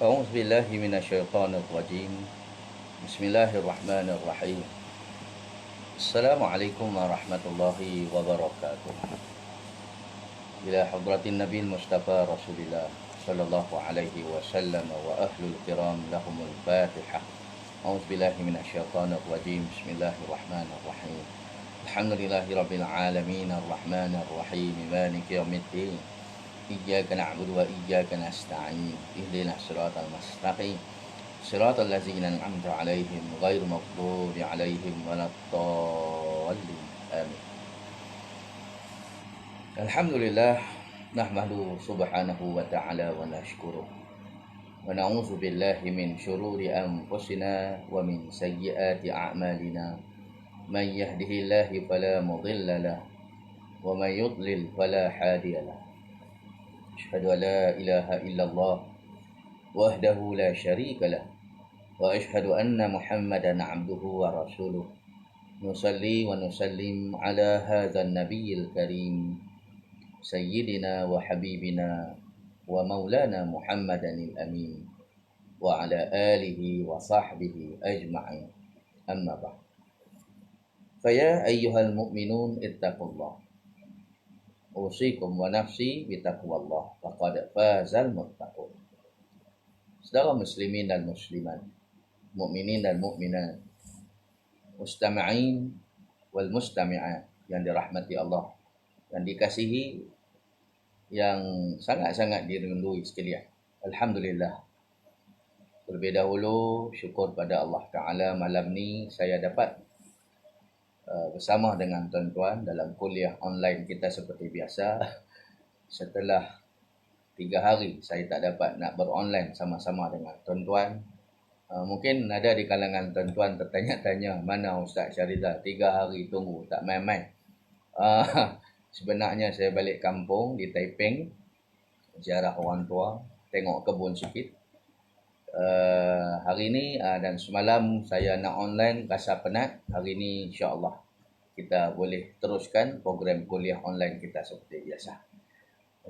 أعوذ بالله من الشيطان الرجيم. بسم الله الرحمن الرحيم. السلام عليكم ورحمة الله وبركاته. إلى حضرة النبي المصطفى رسول الله صلى الله عليه وسلم وأهل الكرام لهم الفاتحة. أعوذ بالله من الشيطان الرجيم. بسم الله الرحمن الرحيم. الحمد لله رب العالمين الرحمن الرحيم مالك يوم الدين. إياك نعبد وإياك نستعين اهدنا الصراط المستقيم صراط الذين أنعمت عليهم غير المغضوب عليهم ولا الضالين آمين. Alhamdulillah nahmadu subhanahu wa ta'ala wa nashkuruh wa na'udzu billahi min syururi anfusina wa min sayyiati a'malina man yahdihillahu fala mudilla lahu wa man yudlil fala hadiya lahu. Asyhadu an la ilaha illallah wahdahu la syarika lah wa asyhadu anna Muhammadan abduhu wa rasuluh. Nusalli wa nusallim ala hadzal nabiyil karim sayyidina wa habibina wa maulana Muhammadanil amin wa ala alihi wa sahbihi ajma'in. Amma ba'd. Faya ayyuhal mu'minun ittaqullah. Usikum wa nafsi bitaqwallah faqad fazal muttaqun. Saudara muslimin dan muslimat, mukminin dan mukminat, mustami'in wal mustami'at yang dirahmati Allah dan dikasihi, yang sangat-sangat dirindui sekalian. Alhamdulillah. Terlebih dahulu syukur pada Allah Ta'ala, malam ni saya dapat bersama dengan tuan-tuan dalam kuliah online kita seperti biasa. Setelah 3 hari saya tak dapat nak beronline sama-sama dengan tuan-tuan. Mungkin ada di kalangan tuan-tuan tertanya-tanya, mana Ustaz Syarizal 3 hari tunggu tak main-main. Sebenarnya saya balik kampung di Taiping, ziarah orang tua, tengok kebun sikit. Hari ni dan semalam saya nak online, rasa penat. Hari ni insya-Allah kita boleh teruskan program kuliah online kita seperti biasa.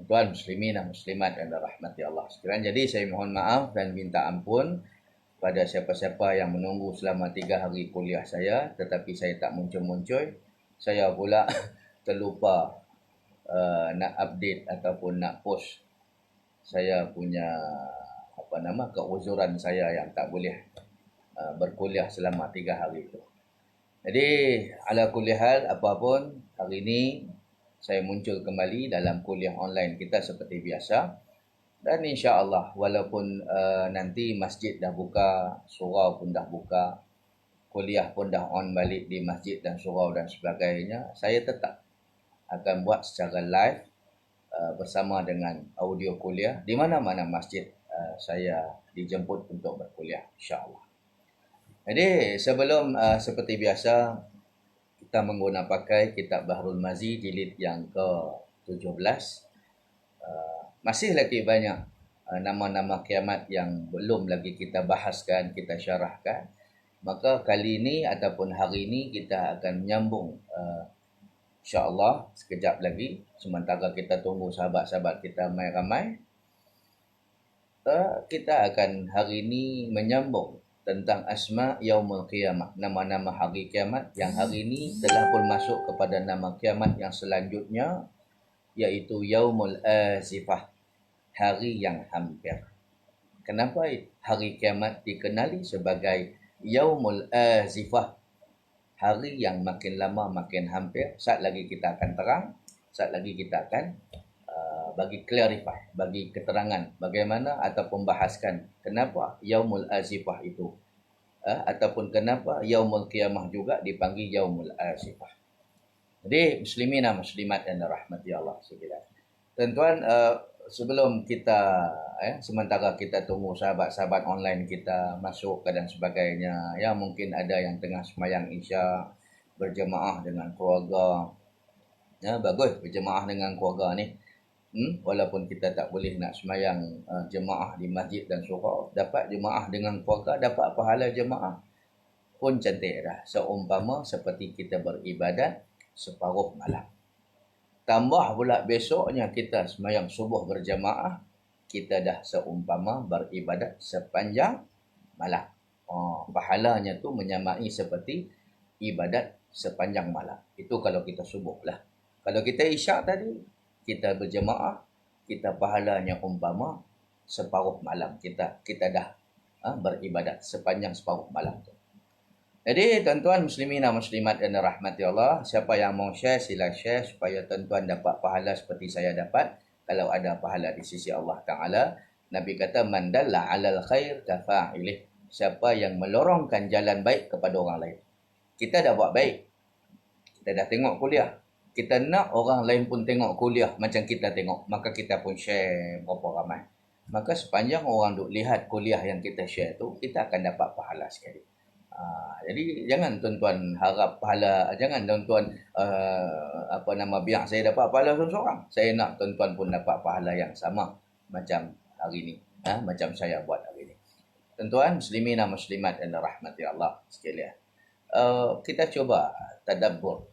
Tuan muslimin dan muslimat yang dirahmati Allah sekalian. Jadi saya mohon maaf dan minta ampun pada siapa-siapa yang menunggu selama 3 hari kuliah saya, tetapi saya tak muncul-muncul. Saya pula terlupa nak update ataupun nak post saya punya keuzuran saya yang tak boleh berkuliah selama 3 hari itu. Jadi ala kulli hal, apapun, hari ini saya muncul kembali dalam kuliah online kita seperti biasa. Dan insya-Allah walaupun nanti masjid dah buka, surau pun dah buka, kuliah pun dah on balik di masjid dan surau dan sebagainya, saya tetap akan buat secara live bersama dengan audio kuliah di mana-mana masjid saya dijemput untuk berkuliah, insya-Allah. Jadi sebelum seperti biasa kita pakai kitab Bahrul Mazi jilid yang ke-17. Masih lagi banyak nama-nama kiamat yang belum lagi kita bahaskan, kita syarahkan. Maka kali ini ataupun hari ini kita akan menyambung insya-Allah sekejap lagi, sementara kita tunggu sahabat-sahabat kita mai ramai. Kita akan hari ini menyambung tentang asma yaumul qiyamah, nama-nama hari kiamat yang hari ini telah pun masuk kepada nama kiamat yang selanjutnya, iaitu yaumul azifah, hari yang hampir. Kenapa hari kiamat dikenali sebagai yaumul azifah, hari yang makin lama makin hampir? Saat lagi kita akan terang, saat lagi kita akan bagi clarify, bagi keterangan bagaimana ataupun bahaskan kenapa yaumul azifah itu ataupun kenapa yaumul qiyamah juga dipanggil yaumul azifah. Jadi muslimin dan muslimat yang dirahmati Allah sekalian. Tuan-tuan, sebelum kita sementara kita tunggu sahabat-sahabat online kita masuk dan sebagainya, ya mungkin ada yang tengah sembahyang Isya berjemaah dengan keluarga. Ya, bagus berjemaah dengan keluarga ni. Walaupun kita tak boleh nak sembahyang jemaah di masjid dan surau, dapat jemaah dengan keluarga, dapat pahala jemaah pun cantik dah. Seumpama seperti kita beribadat separuh malam. Tambah pula besoknya kita sembahyang subuh berjemaah, kita dah seumpama beribadat sepanjang malam. Pahalanya tu menyamai seperti ibadat sepanjang malam. Itu kalau kita subuh lah. Kalau kita isyak tadi, kita berjemaah, kita pahalanya umpama separuh malam. Kita dah beribadat sepanjang separuh malam tu. Jadi tuan-tuan muslimin dan muslimat yang dirahmati Allah, siapa yang mau share sila share supaya tuan-tuan dapat pahala seperti saya dapat. Kalau ada pahala di sisi Allah Ta'ala, Nabi kata man dalla 'alal khair kafa'ilih. Siapa yang melorongkan jalan baik kepada orang lain. Kita dah buat baik. Kita dah tengok kuliah. Kita nak orang lain pun tengok kuliah macam kita tengok, maka kita pun share berapa ramai. Maka sepanjang orang duk lihat kuliah yang kita share tu, kita akan dapat pahala sekali. Jadi jangan tuan-tuan harap pahala, jangan tuan-tuan biar saya dapat pahala seorang-seorang. Saya nak tuan-tuan pun dapat pahala yang sama macam hari ni, macam saya buat hari ni. Tuan-tuan muslimin dan muslimat yang dirahmati Allah sekalian. Kita cuba tadabbur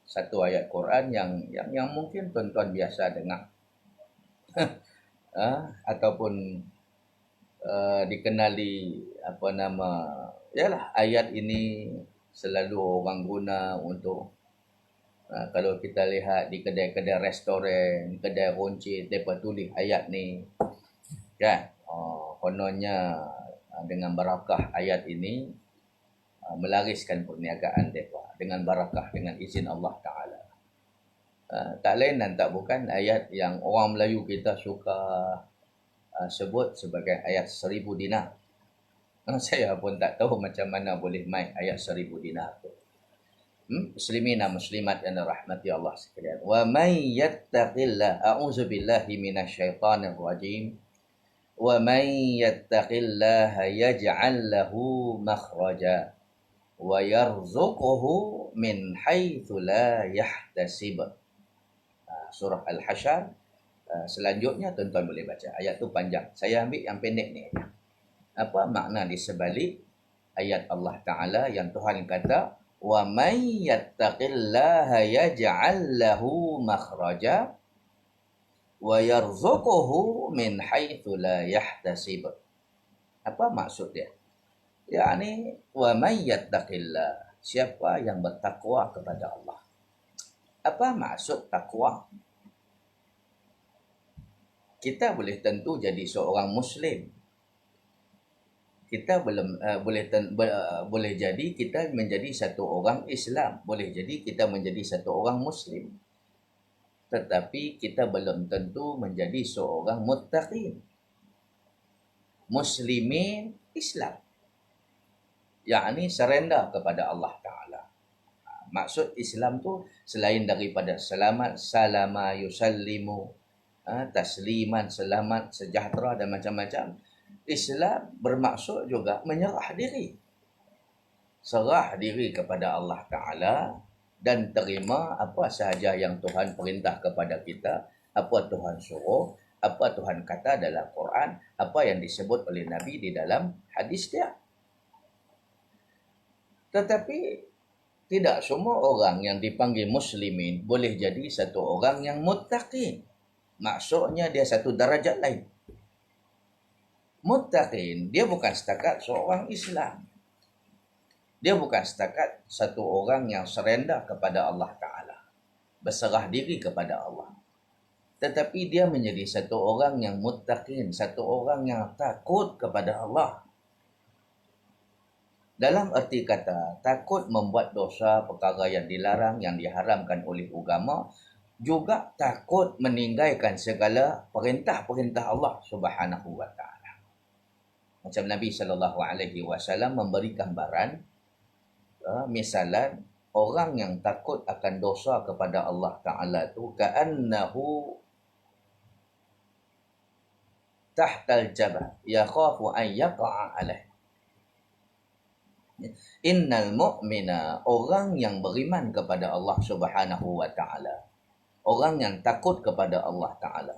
satu ayat Quran yang mungkin tuan-tuan biasa dengar. Ataupun dikenali yalah, ayat ini selalu orang guna untuk kalau kita lihat di kedai-kedai restoran, kedai runcit, mereka tulis ayat ni kan. Kononnya dengan barakah ayat ini melariskan perniagaan mereka dengan barakah, dengan izin Allah Ta'ala. Tak lain dan tak bukan ayat yang orang Melayu kita suka sebut sebagai ayat 1000 dinar. Saya pun tak tahu macam mana boleh main ayat 1000 dinar tu. Muslimin dan muslimat yang dirahmati Allah sekalian. Wa may yattaqillah, a'udzubillahi minasyaitonir rajim. Wa may yattaqillaha yaj'al lahu makhraja wa yarzuquhu min haitsu la yahtasib. Surah Al-Hasyr. Selanjutnya tuan-tuan boleh baca. Ayat tu panjang. Saya ambil yang pendek ni. Apa makna di sebalik ayat Allah Ta'ala yang Tuhan kata wa may yattaqillaha yaj'al lahu makhraja wa yarzuquhu min haitsu la yahtasib. Apa maksud dia? Yani wa may yattaqillah, siapa yang bertakwa kepada Allah. Apa maksud takwa? Kita boleh tentu jadi seorang muslim. Kita boleh jadi kita menjadi satu orang Islam, boleh jadi kita menjadi satu orang Muslim, tetapi kita belum tentu menjadi seorang muttaqin, muslimin Islam, yakni surrender kepada Allah Ta'ala. Maksud Islam tu selain daripada selamat, salama yusallimu, tasliman, selamat, sejahtera dan macam-macam, Islam bermaksud juga menyerah diri. Serah diri kepada Allah Ta'ala dan terima apa sahaja yang Tuhan perintah kepada kita, apa Tuhan suruh, apa Tuhan kata dalam Quran, apa yang disebut oleh Nabi di dalam hadis dia. Tetapi tidak semua orang yang dipanggil muslimin boleh jadi satu orang yang muttaqin. Maksudnya dia satu darajat lain. Muttaqin, dia bukan setakat seorang Islam. Dia bukan setakat satu orang yang surrender kepada Allah Ta'ala, berserah diri kepada Allah. Tetapi dia menjadi satu orang yang muttaqin, satu orang yang takut kepada Allah. Dalam erti kata, takut membuat dosa, perkara yang dilarang, yang diharamkan oleh agama, juga takut meninggalkan segala perintah-perintah Allah Subhanahu wa Ta'ala. Macam Nabi SAW memberi gambaran, misalan orang yang takut akan dosa kepada Allah Ta'ala tu ka'annahu tahtal jabal yakhafu an yaqa'a alaih. Innal mu'mina, orang yang beriman kepada Allah Subhanahu wa Ta'ala, orang yang takut kepada Allah Ta'ala,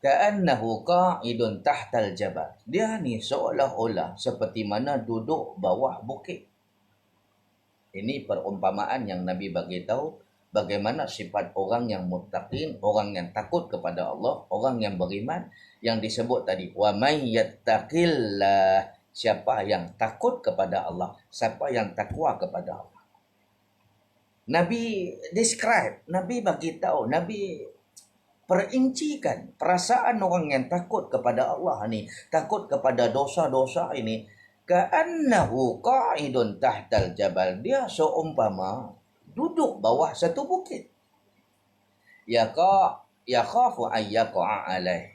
ka'annahu qa'idun tahtal jabal, dia ni seolah-olah seperti mana duduk bawah bukit. Ini perumpamaan yang Nabi bagi tahu bagaimana sifat orang yang muttaqin, orang yang takut kepada Allah, orang yang beriman yang disebut tadi. Wa may yattaqillah, siapa yang takut kepada Allah, siapa yang takwa kepada Allah. Nabi describe, Nabi bagi tahu, Nabi perincikan perasaan orang yang takut kepada Allah ni, takut kepada dosa-dosa ini. Ka'annahu qa'idun tahtal jabal, dia seumpama duduk bawah satu bukit. Yakhafu ayyaqa'a alaih.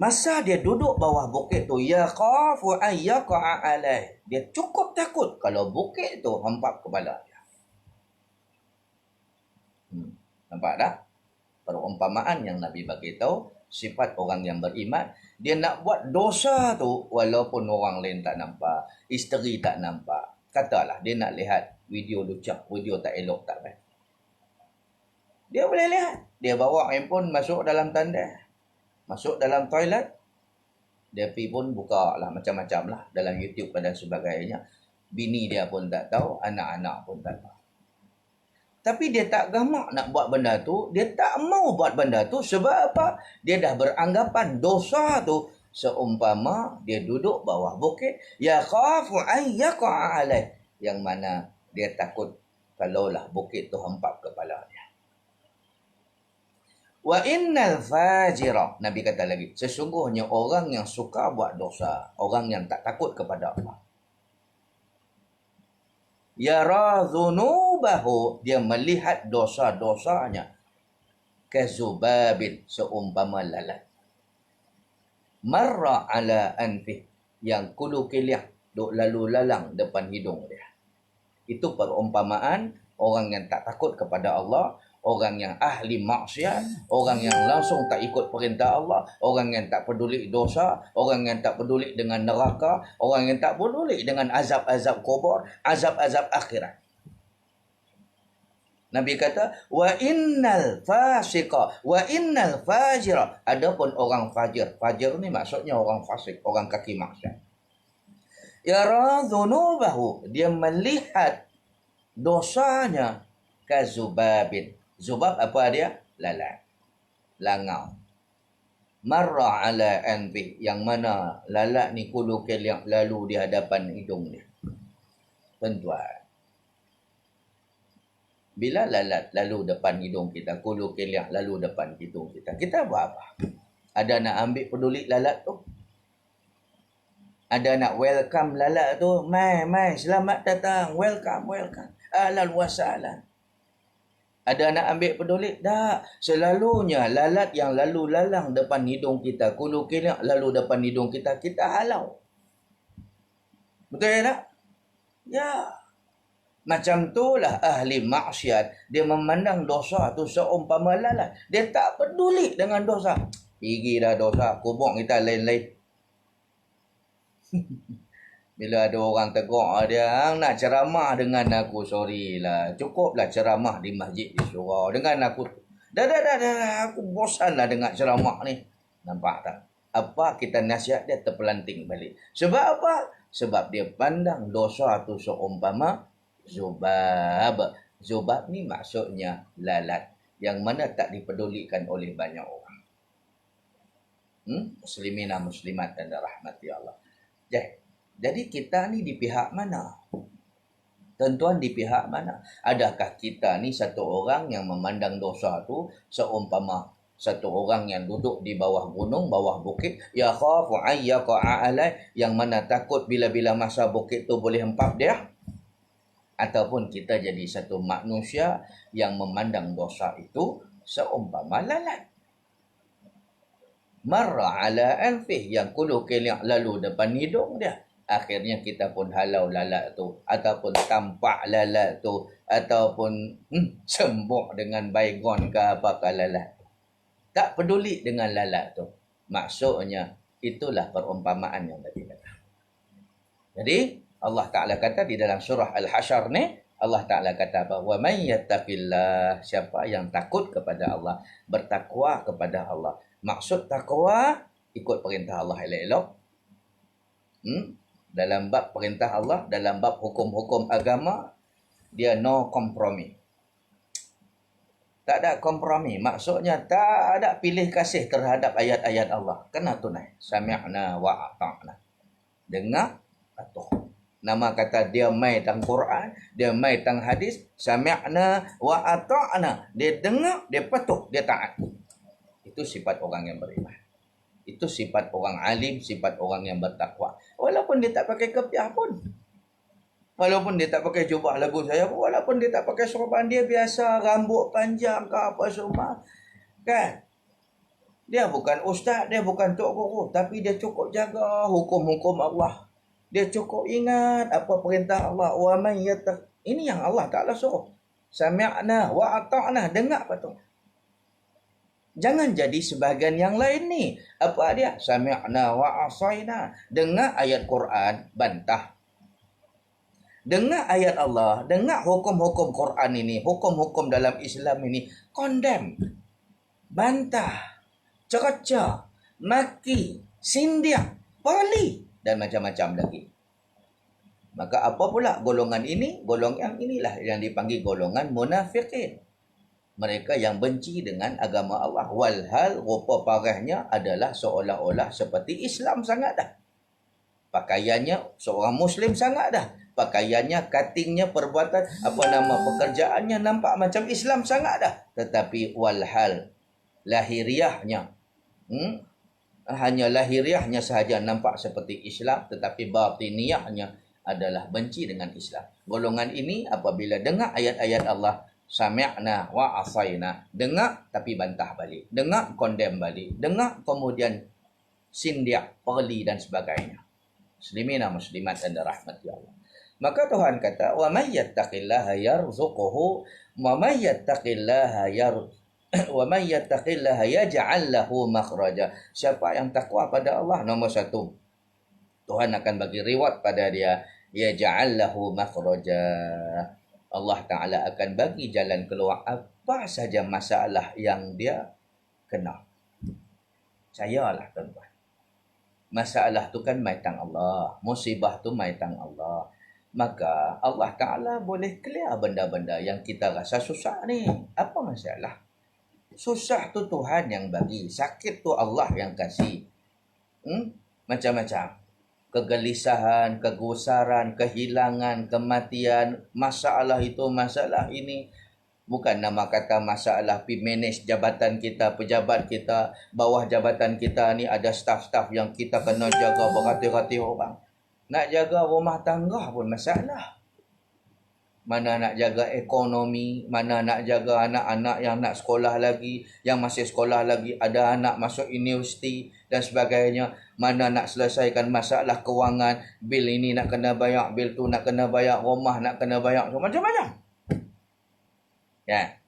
Masa dia duduk bawah bukit tu, yakhafu ayyaqa'a alaih, dia cukup takut kalau bukit tu hempap kepala dia. Nampak tak? Perumpamaan yang Nabi bagi tahu sifat orang yang beriman, dia nak buat dosa tu walaupun orang lain tak nampak, isteri tak nampak. Katalah dia nak lihat video lucak, video tak elok, tak baik, dia boleh lihat. Dia bawa handphone masuk dalam tandas, masuk dalam toilet, dia pergi pun buka lah macam-macam lah dalam YouTube dan sebagainya. Bini dia pun tak tahu, anak-anak pun tak tahu. Tapi dia tak gamak nak buat benda tu. Dia tak mau buat benda tu. Sebab apa? Dia dah beranggapan dosa tu seumpama dia duduk bawah bukit. Ya khafu ayyaqa'a alaih, yang mana dia takut kalaulah bukit tu hempap kepala dia. Wa innal fajira, Nabi kata lagi, sesungguhnya orang yang suka buat dosa, orang yang tak takut kepada Allah, yara dhunubahu, dia melihat dosa-dosanya, kazubabin, seumpama lalat, marra ala anfih, yang kulu kilih, duk lalu lalang depan hidung dia. Itu perumpamaan orang yang tak takut kepada Allah, orang yang ahli maksiat, orang yang langsung tak ikut perintah Allah, orang yang tak peduli dosa, orang yang tak peduli dengan neraka, orang yang tak peduli dengan azab-azab kubur, azab-azab akhirat. Nabi kata, wa innal fasiqa, wa innal fajira, adapun orang fajir. Fajir ni maksudnya orang fasik, orang kaki maksiat. Yara dhunubahu, dia melihat dosanya, kazubabin. Zubab apa dia? Lalat, langau. Marra ala anfi, yang mana lalat ni kulu keliak lalu di hadapan hidung dia. Tuan-tuan, bila lalat lalu depan hidung kita, kulu keliak lalu depan hidung kita, kita buat apa? Ada nak ambil peduli lalat tu? Ada nak welcome lalat tu? Mai, selamat datang, welcome. Ahlan wa sahlan. Ada nak ambil peduli? Tak. Selalunya lalat yang lalu lalang depan hidung kita, kulu keliak lalu depan hidung kita, kita halau. Betul tak? Ya. Macam itulah ahli maksiat. Dia memandang dosa tu seumpama lalat. Dia tak peduli dengan dosa. Pergi dah dosa, kubur kita lain-lain. Bila ada orang tegur dia, nak ceramah dengan aku, sorry lah, cukuplah ceramah di masjid di surau dengan aku. Dah, aku bosan lah dengan ceramah ni. Nampak tak? Apa kita nasihat dia terpelanting balik. Sebab apa? Sebab dia pandang dosa tu seumpama zubab. Zubab ni maksudnya lalat, yang mana tak dipedulikan oleh banyak orang. Muslimina muslimat dan rahmati Allah. Jadi kita ni di pihak mana? Tuan-tuan, di pihak mana? Adakah kita ni satu orang yang memandang dosa tu seumpama satu orang yang duduk di bawah gunung, bawah bukit, ya khafu ayyaqa'a alai, yang mana takut bila-bila masa bukit tu boleh hempap dia? Ataupun kita jadi satu manusia yang memandang dosa itu seumpama lalat. Marra ala anfih, yang kulu keliak lalu depan hidung dia. Akhirnya kita pun halau lalat tu, ataupun tampak lalat tu, ataupun sembuk dengan baygon ke apakah lalat. Tak peduli dengan lalat tu. Maksudnya itulah perumpamaan yang Nabi kata. Jadi Allah Ta'ala kata di dalam surah Al-Hasyr ni, Allah Ta'ala kata apa? Wa man yattaqillah, siapa yang takut kepada Allah, bertakwa kepada Allah. Maksud takwa, ikut perintah Allah elok-elok. Dalam bab perintah Allah, dalam bab hukum-hukum agama, Dia no kompromi. Tak ada kompromi. Maksudnya tak ada pilih kasih terhadap ayat-ayat Allah. Kena tunai. Sami'na wa ata'na. Dengar, patuh. Nama kata dia mai tang Quran, dia mai tang hadis. Sami'na wa ata'na. Dia dengar, dia patuh, dia taat. Itu sifat orang yang beriman. Itu sifat orang alim, sifat orang yang bertakwa. Walaupun dia tak pakai kepiah pun. Walaupun dia tak pakai jubah lagu saya pun, walaupun dia tak pakai sorban, dia biasa rambut panjang ke apa semua. Kan? Dia bukan ustaz, dia bukan tok guru, tapi dia cukup jaga hukum-hukum Allah. Dia cukup ingat apa perintah Allah. Wa man yattaq. Ini yang Allah Taala suruh. Sami'na wa ata'na, dengar patuh. Jangan jadi sebahagian yang lain ni. Apa dia? Sami'na wa asaina. Dengar ayat Quran, bantah. Dengar ayat Allah, dengar hukum-hukum Quran ini, hukum-hukum dalam Islam ini, condemn, bantah, cerca, maki, sindir, pali, dan macam-macam lagi. Maka apa pula golongan ini? Golongan inilah yang dipanggil golongan munafiqin. Mereka yang benci dengan agama Allah. Walhal rupa parahnya adalah seolah-olah seperti Islam sangat dah. Pakaiannya seorang Muslim sangat dah. Pakaiannya, cuttingnya, perbuatan, pekerjaannya nampak macam Islam sangat dah. Tetapi walhal lahiriahnya, hanya lahiriahnya sahaja nampak seperti Islam, tetapi batiniahnya adalah benci dengan Islam. Golongan ini apabila dengar ayat-ayat Allah, sami'na wa asaina, dengar tapi bantah balik, dengar condemn balik, dengar kemudian sindir, perli dan sebagainya. Muslimin dan muslimat dan rahmati Allah. Maka Tuhan kata, wa may yattaqillaha yarzuquhu wa may yattaqillaha wa may yattaqillaha yaj'al lahu makhraja. Siapa yang takwa pada Allah, nombor satu, Tuhan akan bagi reward pada dia, yaj'al lahu makhraja. Allah Taala akan bagi jalan keluar apa saja masalah yang dia kena. Percayalah tuan-tuan. Masalah tu kan maitang Allah, musibah tu maitang Allah. Maka Allah Ta'ala boleh clear benda-benda yang kita rasa susah ni. Apa masalah? Susah tu Tuhan yang bagi. Sakit tu Allah yang kasih. Macam-macam. Kegelisahan, kegusaran, kehilangan, kematian. Masalah itu, masalah ini. Bukan nama kata masalah manage jabatan kita, pejabat kita, bawah jabatan kita ni ada staf-staf yang kita kena jaga berhati-hati orang. Nak jaga rumah tangga pun masalah. Mana nak jaga ekonomi, mana nak jaga anak-anak yang nak sekolah lagi, yang masih sekolah lagi, ada anak masuk universiti dan sebagainya. Mana nak selesaikan masalah kewangan, bil ini nak kena bayar, bil tu nak kena bayar, rumah nak kena bayar, macam-macam. Ya.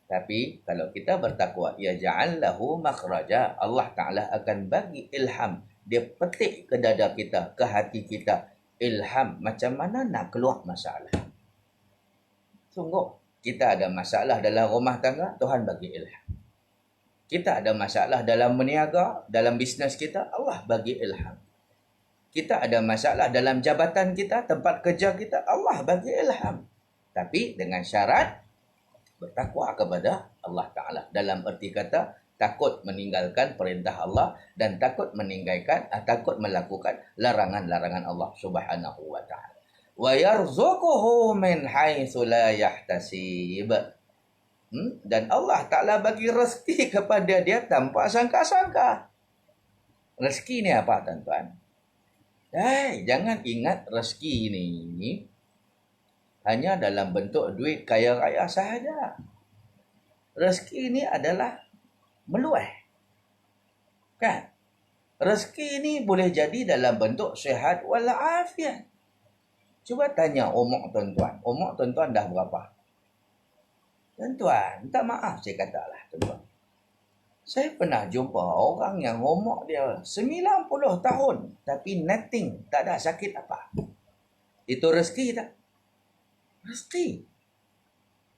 Tapi kalau kita bertakwa, ya ja'allahu makhraja, Allah Ta'ala akan bagi ilham. Dia petik ke dada kita, ke hati kita, ilham macam mana nak keluar masalah. Sungguh, kita ada masalah dalam rumah tangga, Tuhan bagi ilham. Kita ada masalah dalam berniaga, dalam bisnes kita, Allah bagi ilham. Kita ada masalah dalam jabatan kita, tempat kerja kita, Allah bagi ilham. Tapi dengan syarat bertakwa kepada Allah Ta'ala. Dalam erti kata, takut meninggalkan perintah Allah dan takut melakukan larangan-larangan Allah Subhanahu wa Ta'ala. Wa yarzuquhu min haitsu la yahtasib. Dan Allah Ta'ala bagi rezeki kepada dia tanpa sangka-sangka. Rezeki ni apa, tuan-tuan? Jangan ingat rezeki ini hanya dalam bentuk duit kaya raya sahaja. Rezeki ini adalah meluas. Kan? Rezeki ini boleh jadi dalam bentuk sihat walafiat. Cuba tanya umur tuan-tuan. Umur tuan-tuan dah berapa? Tuan-tuan, minta maaf saya katalah tuan-tuan. Saya pernah jumpa orang yang umur dia 90 tahun tapi nothing, tak ada sakit apa. Itu rezeki tak? Rezeki.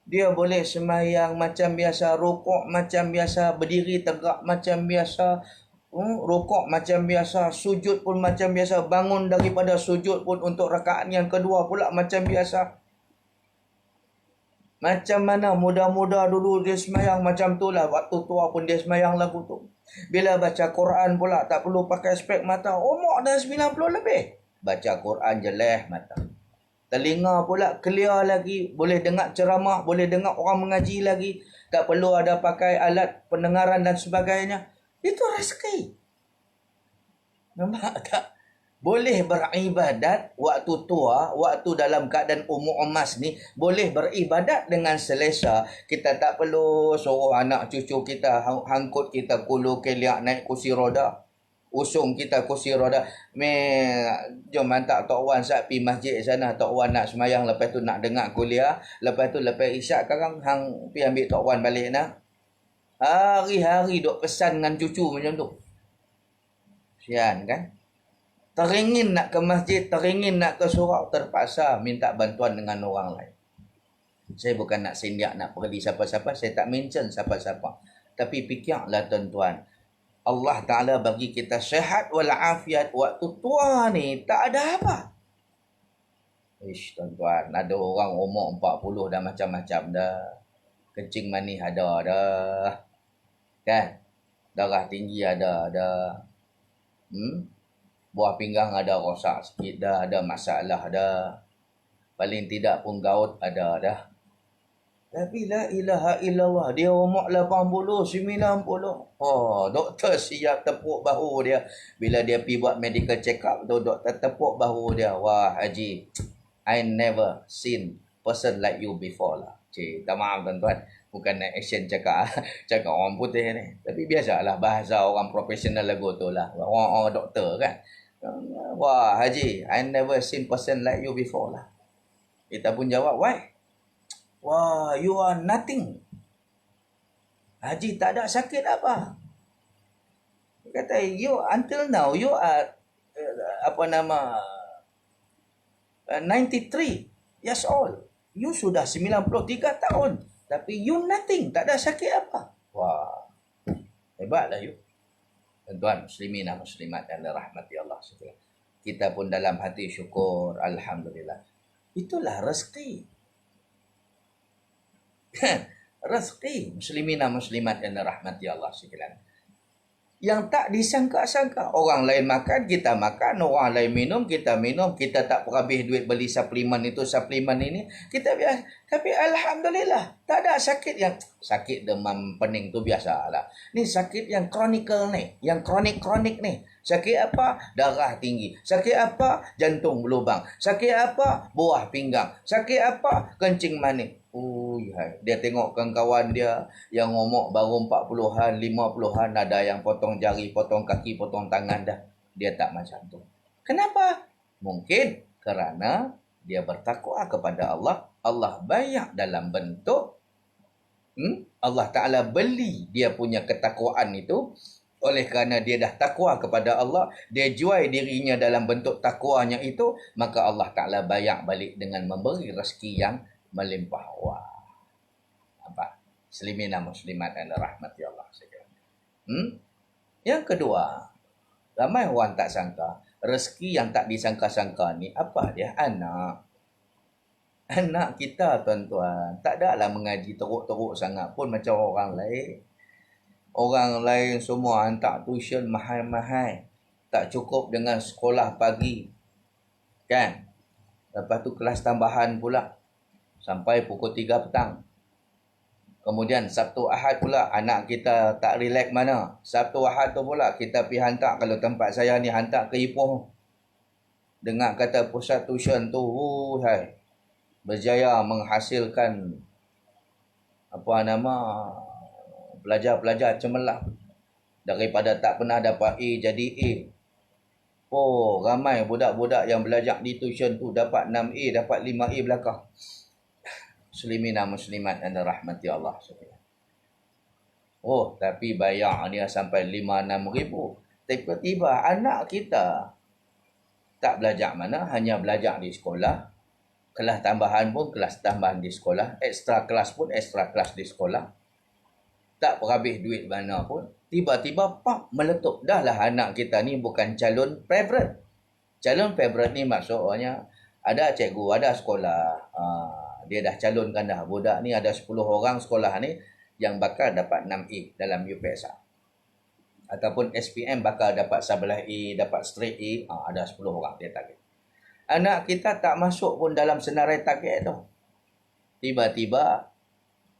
Dia boleh sembahyang macam biasa, rukuk macam biasa, berdiri tegak macam biasa, rukuk macam biasa, sujud pun macam biasa, bangun daripada sujud pun untuk rakaat yang kedua pula macam biasa. Macam mana muda-muda dulu dia semayang macam tu lah. Waktu tua pun dia semayang lagu tu. Bila baca Quran pula tak perlu pakai spek mata. Umur dah 90 lebih. Baca Quran jeleh mata. Telinga pula clear lagi. Boleh dengar ceramah. Boleh dengar orang mengaji lagi. Tak perlu ada pakai alat pendengaran dan sebagainya. Itu rezeki. Nampak tak? Boleh beribadat waktu tua, waktu dalam keadaan umur emas ni, boleh beribadat dengan selesa. Kita tak perlu suruh anak cucu kita hangkut kita kulu keliak naik kursi roda. Usung kita kursi roda. Jom hantar Tok Wan sat pergi masjid sana. Tok Wan nak semayang, lepas tu nak dengar kuliah. Lepas tu lepas isyak sekarang hang pergi ambil Tok Wan balik nak. Hari-hari duk pesan dengan cucu macam tu. Sian kan? Teringin nak ke masjid, teringin nak ke surau, terpaksa minta bantuan dengan orang lain. Saya bukan nak sindiak, nak pergi siapa-siapa, saya tak mention siapa-siapa. Tapi fikirlah tuan-tuan, Allah Ta'ala bagi kita sihat walafiat. Waktu tua ni tak ada apa. Tuan-tuan, ada orang umur 40 dah macam-macam dah. Kencing manis ada dah. Kan? Darah tinggi ada dah. Buah pinggang ada rosak sikit dah, ada masalah dah. Paling tidak pun gaut ada dah. Tapi la ilaha illallah, dia umur 80, 90. Oh, doktor siap tepuk bahu dia. Bila dia pergi buat medical check up tu, doktor tepuk bahu dia. Wah, Haji, I never seen person like you before lah. Cik, tak maaf tuan-tuan. Bukan nak action cakap orang putih ni. Tapi biasalah bahasa orang profesional lagu tu lah. Orang doktor kan. Wah, Haji, I never seen person like you before lah. Kita pun jawab, why? Wah, you are nothing. Haji, tak ada sakit apa? Dia kata, you until now, you are, 93 years old. You sudah 93 tahun. Tapi you nothing, tak ada sakit apa? Wah, hebatlah you. Tuan-tuan muslimin dan muslimat yang dirahmati Allah sekalian. Kita pun dalam hati syukur, alhamdulillah. Itulah rezeki. Rezeki muslimin dan muslimat yang dirahmati Allah sekalian. Yang tak disangka-sangka. Orang lain makan, kita makan. Orang lain minum, kita minum. Kita tak berhabis duit beli suplemen itu, suplemen ini. Kita biasa. Tapi alhamdulillah, tak ada sakit yang... Sakit demam pening tu biasalah. Ni sakit yang kronikal ni. Yang kronik-kronik ni. Sakit apa? Darah tinggi. Sakit apa? Jantung berlubang. Sakit apa? Buah pinggang. Sakit apa? Kencing manis. Dia tengok kawan-kawan dia yang umur baru 40-an, 50-an, ada yang potong jari, potong kaki, potong tangan dah. Dia tak macam tu. Kenapa? Mungkin kerana dia bertakwa kepada Allah. Allah bayar dalam bentuk Allah Ta'ala beli dia punya ketakwaan itu. Oleh kerana dia dah takwa kepada Allah, dia jual dirinya dalam bentuk takwanya itu, maka Allah Ta'ala bayar balik dengan memberi rezeki yang melimpah. Wah. Apa? Muslimin dan muslimat dan rahmati Allah sekalian. Yang kedua, ramai orang tak sangka, rezeki yang tak disangka-sangka ni apa dia? Anak. Anak kita tuan-tuan, tak adalah mengaji teruk-teruk sangat pun macam orang lain. Orang lain semua hantar tuition mahal-mahal. Tak cukup dengan sekolah pagi. Kan? Lepas tu kelas tambahan pula. Sampai pukul 3 petang. Kemudian Sabtu Ahad pula anak kita tak relax mana. Sabtu Ahad tu pula kita pergi hantar. Kalau tempat saya ni hantar ke Ipoh. Dengar kata pusat tuition tu. Berjaya menghasilkan pelajar-pelajar cemerlang. Daripada tak pernah dapat A jadi A. Oh, ramai budak-budak yang belajar di tuition tu dapat 6A, dapat 5A belakang. Muslimin dan muslimat dan rahmati Allah sekalian. Oh, tapi bayar dia sampai 5-6 ribu. Tiba-tiba anak kita tak belajar mana, hanya belajar di sekolah. Kelas tambahan pun kelas tambahan di sekolah. Ekstra kelas pun ekstra kelas di sekolah. Tak berhabis duit mana pun. Tiba-tiba pop meletup. Dah lah anak kita ni bukan calon favourite. Calon favourite ni maksudnya ada cikgu, ada sekolah. Dia dah calonkan dah. Budak ni ada 10 orang sekolah ni yang bakal dapat 6A dalam UPSR. Ataupun SPM bakal dapat 11A, dapat straight A. Ada 10 orang dia target. Anak kita tak masuk pun dalam senarai target tu. Tiba-tiba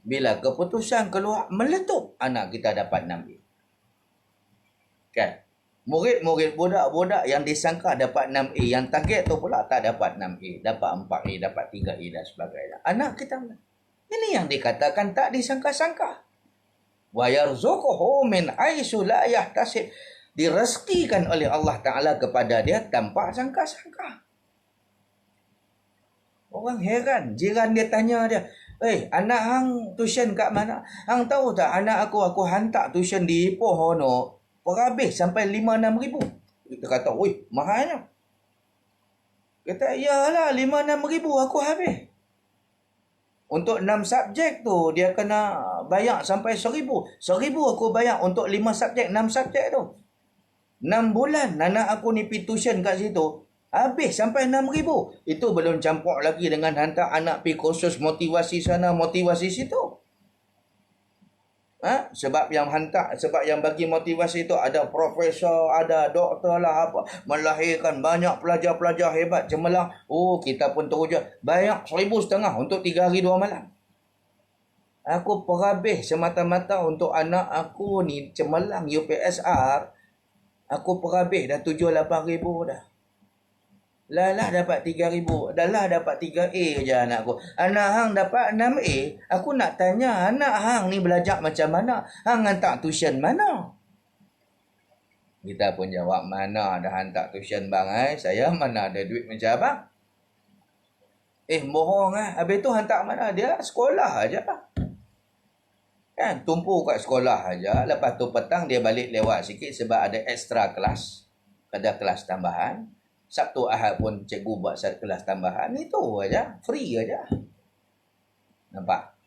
bila keputusan keluar, meletup anak kita dapat 6A. Kan? Murid-murid budak-budak yang disangka dapat 6A, yang target tu pula tak dapat 6A, dapat 4A, dapat 3A dan sebagainya. Anak kita, ini yang dikatakan tak disangka-sangka. Wa yarzuquhu min haitsu la yahtasib. Direzekikan oleh Allah Ta'ala kepada dia tanpa sangka-sangka. Orang heran, jiran dia tanya dia, anak hang tuition kat mana? Hang tahu tak anak aku hantar tuition di Ipoh no. Berhabis sampai 5-6 ribu. Kita kata, mahalnya. Kata, iyalah 5-6 ribu aku habis. Untuk 6 subjek tu, dia kena bayar sampai 1,000. 1,000 aku bayar untuk 5 subjek, 6 subjek tu. 6 bulan anak aku ni pergi tuition kat situ. Habis sampai 6 ribu. Itu belum campur lagi dengan hantar anak pergi kursus motivasi sana, motivasi situ. Sebab yang bagi motivasi itu ada profesor, ada doktor lah apa, melahirkan banyak pelajar-pelajar hebat cemerlang. Kita pun teruja bayar 1,500 untuk 3 hari 2 malam. Aku perhabis semata-mata untuk anak aku ni cemerlang UPSR. Aku perhabis dah 7-8 ribu dah. Lah dapat 3,000. Dah dapat 3A je anak aku. Anak hang dapat 6A. Aku nak tanya anak hang ni belajar macam mana? Hang hantar tuition mana? Kita pun jawab, mana dah hantar tuition bang. Saya mana ada duit macam abang. Bohong Habis tu hantar mana? Dia sekolah aja. Kan tumpu kat sekolah aja. Lepas tu petang dia balik lewat sikit sebab ada extra kelas. Ada kelas tambahan. Sabtu Ahad pun cikgu buat satu kelas tambahan. Itu aja. Free aja. Nampak?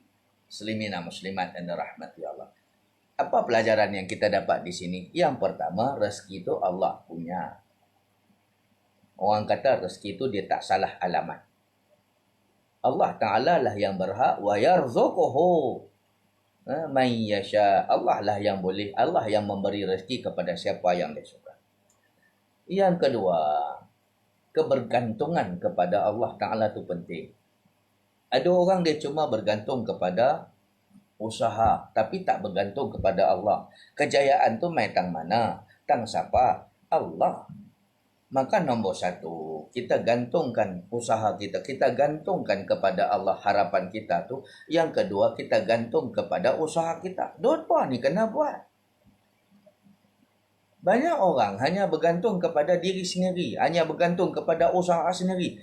Muslimina muslimat dan rahmati Allah. Apa pelajaran yang kita dapat di sini? Yang pertama, rezeki itu Allah punya. Orang kata rezeki itu dia tak salah alamat. Allah Ta'ala lah yang berhak. Wa yarzuquhu man yasha. Allah lah yang boleh. Allah yang memberi rezeki kepada siapa yang dia suka. Yang kedua, kebergantungan kepada Allah Ta'ala itu penting. Ada orang dia cuma bergantung kepada usaha, tapi tak bergantung kepada Allah. Kejayaan tu main tang mana? Tang siapa? Allah. Maka nombor satu, kita gantungkan usaha kita. Kita gantungkan kepada Allah harapan kita tu. Yang kedua, kita gantung kepada usaha kita. Dua ni kena buat. Banyak orang hanya bergantung kepada diri sendiri, hanya bergantung kepada usaha sendiri.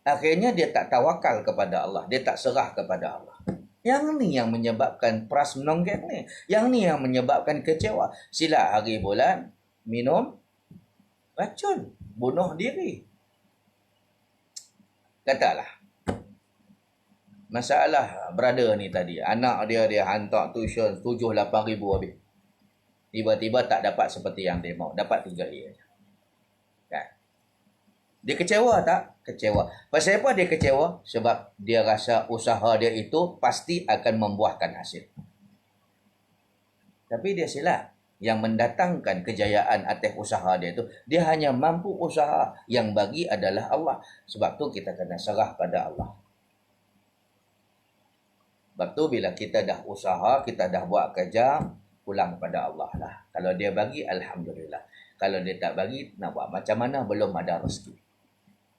Akhirnya dia tak tawakal kepada Allah, dia tak serah kepada Allah. Yang ni yang menyebabkan peras menonggek ni. Yang ni yang menyebabkan kecewa. Sila hari bulan, minum racun, bunuh diri. Katalah, masalah brother ni tadi, anak dia hantar tuition 7-8 ribu habis. Tiba-tiba tak dapat seperti yang dia mau. Dapat 3A saja. Kan? Dia kecewa tak? Kecewa. Pasal apa dia kecewa? Sebab dia rasa usaha dia itu pasti akan membuahkan hasil. Tapi dia silap. Yang mendatangkan kejayaan atas usaha dia itu, dia hanya mampu usaha. Yang bagi adalah Allah. Sebab tu kita kena serah pada Allah. Sebab tu bila kita dah usaha, kita dah buat kerja, pulang pada Allah lah. Kalau dia bagi, Alhamdulillah. Kalau dia tak bagi, nak buat macam mana? Belum ada rezeki.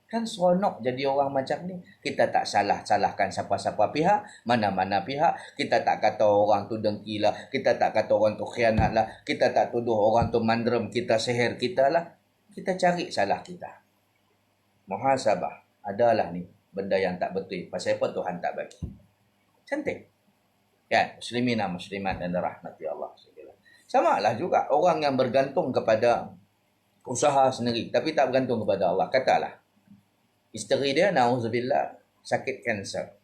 Kan seronok jadi orang macam ni. Kita tak salahkan siapa-siapa pihak, mana-mana pihak. Kita tak kata orang tu dengki lah. Kita tak kata orang tu khianat lah. Kita tak tuduh orang tu mandrem kita, sihir kita lah. Kita cari salah kita. Muhasabah. Adalah ni benda yang tak betul. Pasal apa Tuhan tak bagi? Cantik. Kan, muslimina muslimat dan rahmati Allah. Sama lah juga orang yang bergantung kepada usaha sendiri tapi tak bergantung kepada Allah. Katalah isteri dia na'udzubillah sakit kanser.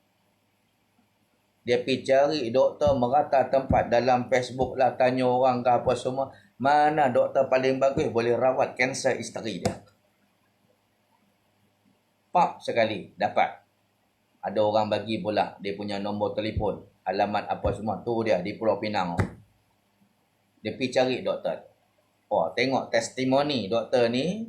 Dia pergi cari doktor merata tempat dalam Facebook lah, tanya orang ke apa semua, mana doktor paling bagus boleh rawat kanser isteri dia. Pak sekali dapat. Ada orang bagi pula dia punya nombor telefon, alamat apa semua. Tu dia di Pulau Pinang. Dia pergi cari doktor. Oh, tengok testimoni doktor ni,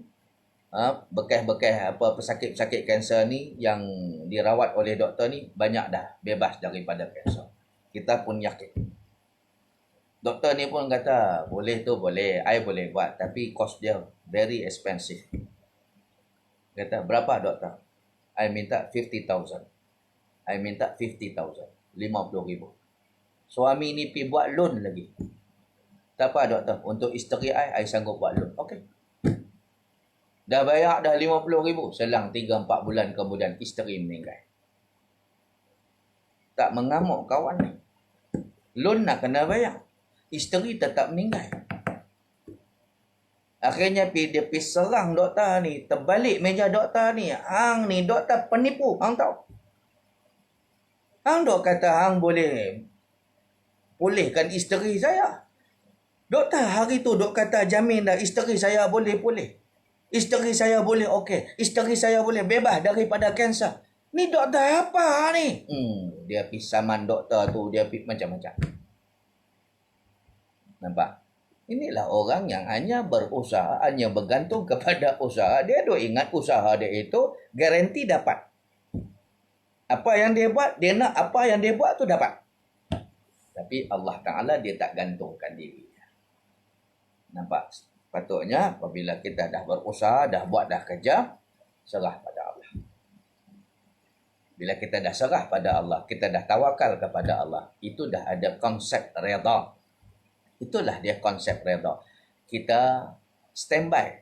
bekas-bekas apa pesakit-pesakit kanser ni yang dirawat oleh doktor ni banyak dah bebas daripada kanser. Kita pun yakin. Doktor ni pun kata, boleh tu boleh, I boleh buat, tapi kos dia very expensive. Kata, berapa doktor? I minta 50,000. I minta 50,000. 50,000. Suami ni pergi buat loan lagi. Tak apa doktor, untuk isteri I sanggup buat loan. Okey. Dah bayar dah 50,000. Selang 3-4 bulan kemudian isteri meninggal. Tak mengamuk kawan ni. Loan nak kena bayar. Isteri tetap meninggal. Akhirnya dia pergi serang doktor ni. Terbalik meja doktor ni. Hang ni doktor penipu. Hang tahu? Hang dok kata hang boleh pulihkan isteri saya. Doktor hari tu dok kata jamin dah isteri saya boleh pulih. Isteri saya boleh okey. Isteri saya boleh bebas daripada kanser. Ni doktor apa ni? Dia pergi saman doktor tu. Dia pergi macam-macam. Nampak? Inilah orang yang hanya berusaha, hanya bergantung kepada usaha. Dia duk ingat usaha dia itu garanti dapat. Apa yang dia buat, dia nak apa yang dia buat tu dapat. Tapi Allah Ta'ala dia tak gantungkan diri. Nampak? Patutnya apabila kita dah berusaha, dah buat, dah kerja, serah pada Allah. Bila kita dah serah pada Allah, kita dah tawakal kepada Allah, itu dah ada konsep redha. Itulah dia konsep redha. Kita standby.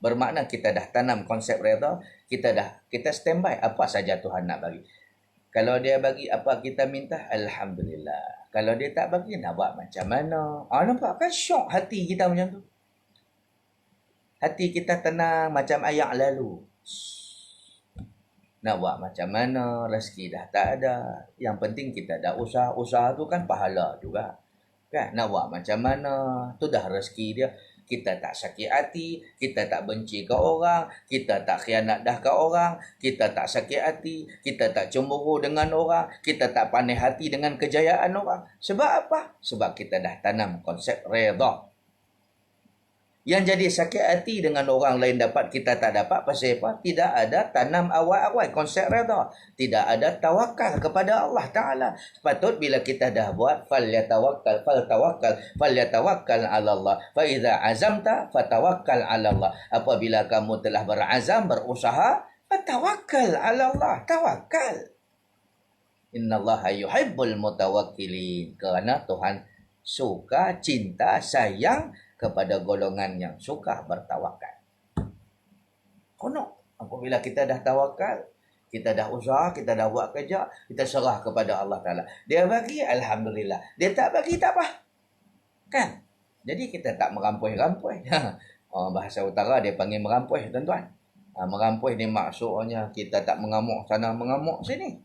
Bermakna kita dah tanam konsep redha, kita standby apa saja Tuhan nak bagi. Kalau dia bagi apa kita minta, alhamdulillah. Kalau dia tak bagi, nak buat macam mana? Nampak kan syok hati kita macam tu. Hati kita tenang macam ayak lalu. Nak buat macam mana? Rezeki dah tak ada. Yang penting kita dah usaha. Usaha tu kan pahala juga. Kan? Nak buat macam mana? Tu dah rezeki dia. Kita tak sakit hati, kita tak benci ke orang, kita tak khianat dah ke orang, kita tak sakit hati, kita tak cemburu dengan orang, kita tak pandai hati dengan kejayaan orang. Sebab apa? Sebab kita dah tanam konsep redha. Yang jadi sakit hati dengan orang lain dapat, kita tak dapat, pasal apa? Tidak ada tanam awal-awal konsep redha. Tidak ada tawakal kepada Allah Ta'ala. Sepatut bila kita dah buat, falyatawakkal 'ala Allah. Fa idza azamta fatawakkal 'ala Allah. Apabila kamu telah berazam, berusaha, fatawakkal 'ala Allah. Tawakal. Innallaha yuhibbul mutawakkilin. Kerana Tuhan suka, cinta, sayang kepada golongan yang suka bertawakal. Kono, apabila kita dah tawakal, kita dah usaha, kita dah buat kerja, kita serah kepada Allah Ta'ala. Dia bagi, alhamdulillah. Dia tak bagi, tak apa. Kan? Jadi kita tak merampoi-rampoi. Bahasa utara dia panggil merampoi, tuan-tuan. Merampoi ni maksudnya kita tak mengamuk sana, mengamuk sini.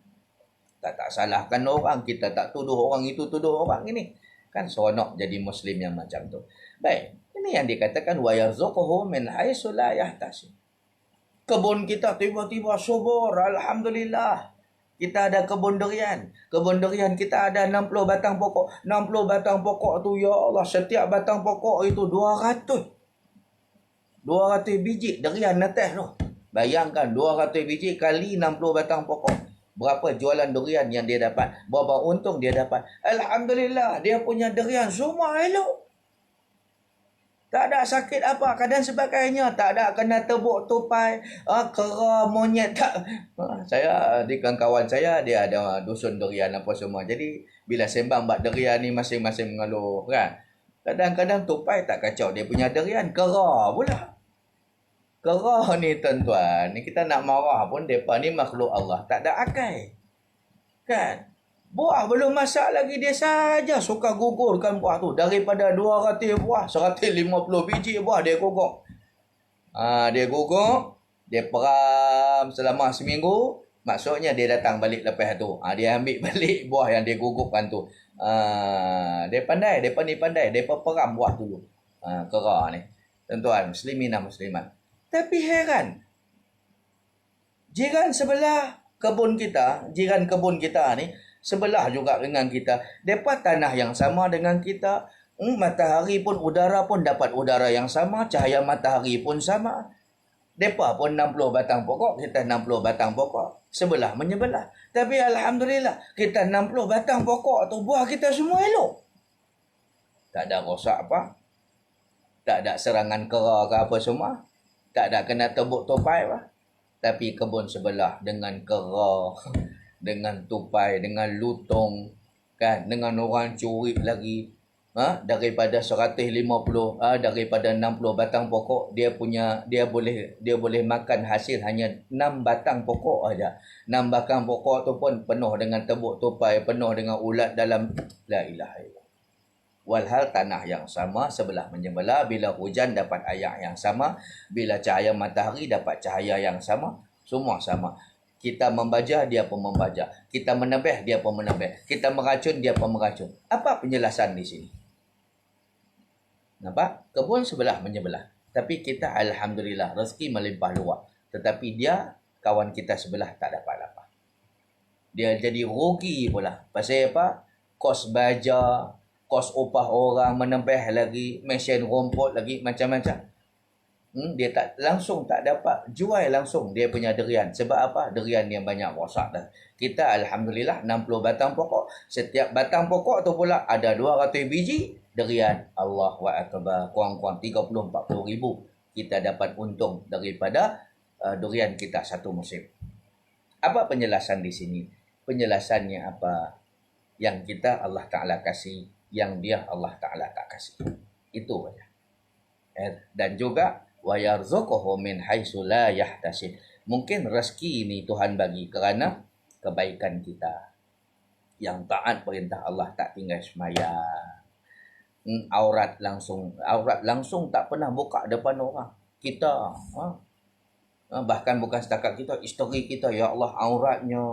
Tak salahkan orang, kita tak tuduh orang itu, tuduh orang ini. Kan seronok jadi Muslim yang macam tu. Baik, ini yang dikatakan wa yarzuquhu min haitsu la yahtasib. Kebun kita tiba-tiba subur, alhamdulillah. Kita ada kebun durian. Kebun durian kita ada 60 batang pokok. 60 batang pokok tu, ya Allah, setiap batang pokok itu 200 biji durian netes tu. Bayangkan 200 biji kali 60 batang pokok. Berapa jualan durian yang dia dapat? Berapa untung dia dapat? Alhamdulillah, dia punya durian semua elok. Tak ada sakit apa, kadang sebagainya. Tak ada kena tebuk tupai, kera, monyet. Tak. Saya, di kawan saya, dia ada dusun durian apa semua. Jadi, bila sembang buat durian ni, masing-masing mengeluh. Kan? Kadang-kadang tupai tak kacau. Dia punya durian, kera pula. Kera ni tuan-tuan, ni kita nak marah pun mereka ni makhluk Allah, tak ada akal. Kan? Buah belum masak lagi dia saja suka gugurkan buah tu. Daripada 200 buah, 150 biji buah dia gugur. Dia gugur, dia peram selama seminggu, maksudnya dia datang balik lepas tu. Dia ambil balik buah yang dia gugurkan tu. Dia pandai, dia pandai, dia peram buah dulu. Kera ni. Tuan-tuan, muslimin dan muslimat. Tapi heran, jiran sebelah Kebun kita, jiran kebun kita ni, sebelah juga dengan kita. Mereka tanah yang sama dengan kita. Matahari pun, udara pun dapat udara yang sama. Cahaya matahari pun sama. Mereka pun 60 batang pokok, kita 60 batang pokok. Sebelah menyebelah. Tapi Alhamdulillah, kita 60 batang pokok tu, buah kita semua elok. Tak ada rosak apa. Tak ada serangan kera ke apa semua. Tak ada kena tebuk tupai apa. Tapi kebun sebelah dengan kera, dengan tupai, dengan lutung, kan, dengan orang curi lagi. Daripada 150, daripada 60 batang pokok, dia boleh makan hasil hanya 6 batang pokok aja. 6 batang pokok tu pun penuh dengan tebuk tupai, penuh dengan ulat dalam. La ilaha illallah. Walhal tanah yang sama, sebelah menyebelah. Bila hujan dapat air yang sama, bila cahaya matahari dapat cahaya yang sama, semua sama. Kita membaca, dia pun membaca. Kita menebih, dia pun menebih. Kita meracun, dia pun meracun. Apa penjelasan di sini? Nampak? Kebun sebelah menyebelah. Tapi kita Alhamdulillah, rezeki melimpah luas. Tetapi dia, kawan kita sebelah, tak dapat apa. Dia jadi rugi pula. Pasal apa? Kos baja, kos upah orang menebih lagi, mesin rumput lagi, macam-macam. Dia tak dapat jual langsung dia punya durian. Sebab apa? Durian yang banyak rosak dah. Kita Alhamdulillah 60 batang pokok. Setiap batang pokok tu pula ada 200 biji durian. Allahu Akbar. Kurang-kurang 30-40 ribu. Kita dapat untung daripada durian kita satu musim. Apa penjelasan di sini? Penjelasannya apa? Yang kita Allah Ta'ala kasih, yang dia Allah Ta'ala tak kasih. Itu saja. Dan juga wa yarzuquhu min haitsu la yahtasib. Mungkin rezeki ini Tuhan bagi kerana kebaikan kita. Yang taat perintah Allah, tak tinggal sembahyang. Aurat langsung tak pernah buka depan orang. Kita bahkan bukan setakat kita, isteri kita, ya Allah auratnya.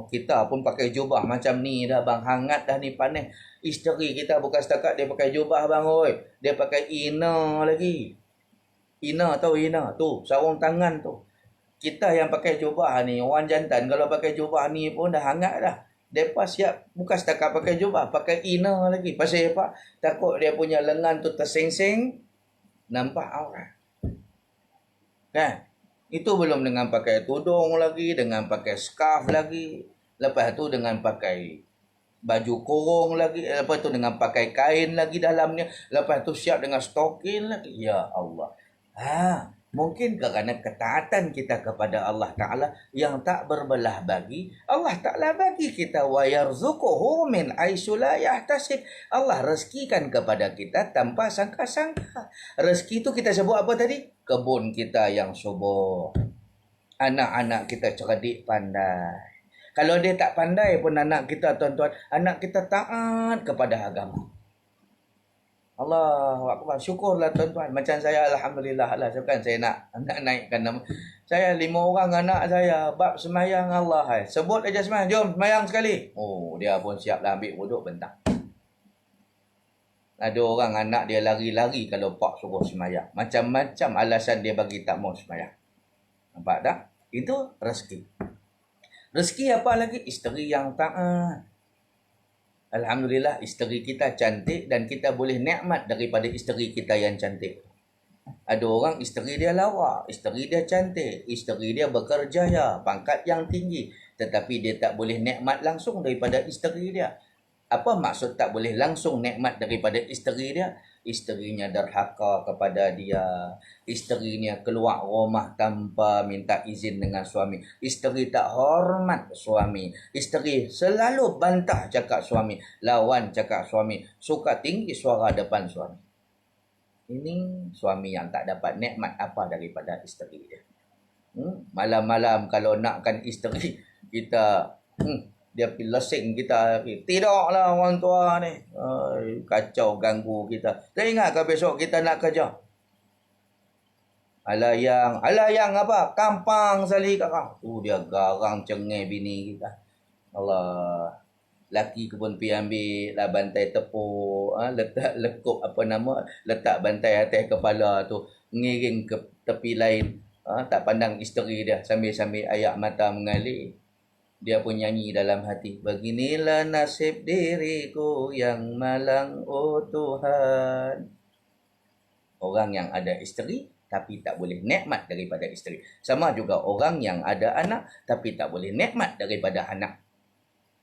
Kita pun pakai jubah macam ni dah bang, hangat dah ni, panas. Isteri kita bukan setakat dia pakai jubah bang, oi, dia pakai ina lagi. Ina tahu ina tu, sarung tangan tu. Kita yang pakai jubah ni, orang jantan kalau pakai jubah ni pun dah hangat dah. Depa siap bukan setakat pakai jubah, pakai ina lagi. Pasal apa? Takut dia punya lengan tu tersengseng, nampak aurat. Kan? Itu belum dengan pakai tudung lagi, dengan pakai scarf lagi. Lepas tu dengan pakai baju kurung lagi. Lepas tu dengan pakai kain lagi dalamnya. Lepas tu siap dengan stokin lagi. Ya Allah. Mungkin kerana ketaatan kita kepada Allah Ta'ala yang tak berbelah bagi, Allah Ta'ala bagi kita wa yarzuquhu min aitsu la yahtasib. Allah rezekikan kepada kita tanpa sangka-sangka. Rezeki itu kita sebut apa tadi? Kebun kita yang subur. Anak-anak kita cerdik pandai. Kalau dia tak pandai pun anak kita, tuan-tuan, anak kita taat kepada agama. Allahu Akbar. Syukurlah tuan-tuan. Macam saya Alhamdulillah lah. Kan saya nak naikkan nama. Saya 5 orang anak saya. Bab semayang Allah. Sebut aja semayang. Jom semayang sekali. Oh, dia pun siap lah ambil wuduk bentang. Ada orang anak dia lari-lari kalau pak suruh semayang. Macam-macam alasan dia bagi tak mau semayang. Nampak tak? Itu rezeki. Rezeki apa lagi? Isteri yang taat. Alhamdulillah isteri kita cantik dan kita boleh nikmat daripada isteri kita yang cantik. Ada orang isteri dia lawa, isteri dia cantik, isteri dia bekerjaya, pangkat yang tinggi, tetapi dia tak boleh nikmat langsung daripada isteri dia. Apa maksud tak boleh langsung nikmat daripada isteri dia? Isterinya derhaka kepada dia. Isterinya keluar rumah tanpa minta izin dengan suami. Isteri tak hormat suami. Isteri selalu bantah cakap suami. Lawan cakap suami. Suka tinggi suara depan suami. Ini suami yang tak dapat nikmat apa daripada isteri dia. Malam-malam kalau nakkan isteri kita... dia pilesing kita. Tidaklah orang tua ni. Kacau, ganggu kita. Saya ingat ke besok kita nak kerja? Alayang apa? Kampang sali kakak. Dia garang cengeng bini kita. Allah. Laki ke pun pergi ambil lah bantai tepuk. Letak lekup letak bantai atas kepala tu. Ngiring ke tepi lain. Tak pandang isteri dia. Sambil-sambil ayak mata mengalir. Dia pun nyanyi dalam hati, beginilah nasib diriku yang malang, oh Tuhan. Orang yang ada isteri tapi tak boleh nikmat daripada isteri. Sama juga orang yang ada anak tapi tak boleh nikmat daripada anak.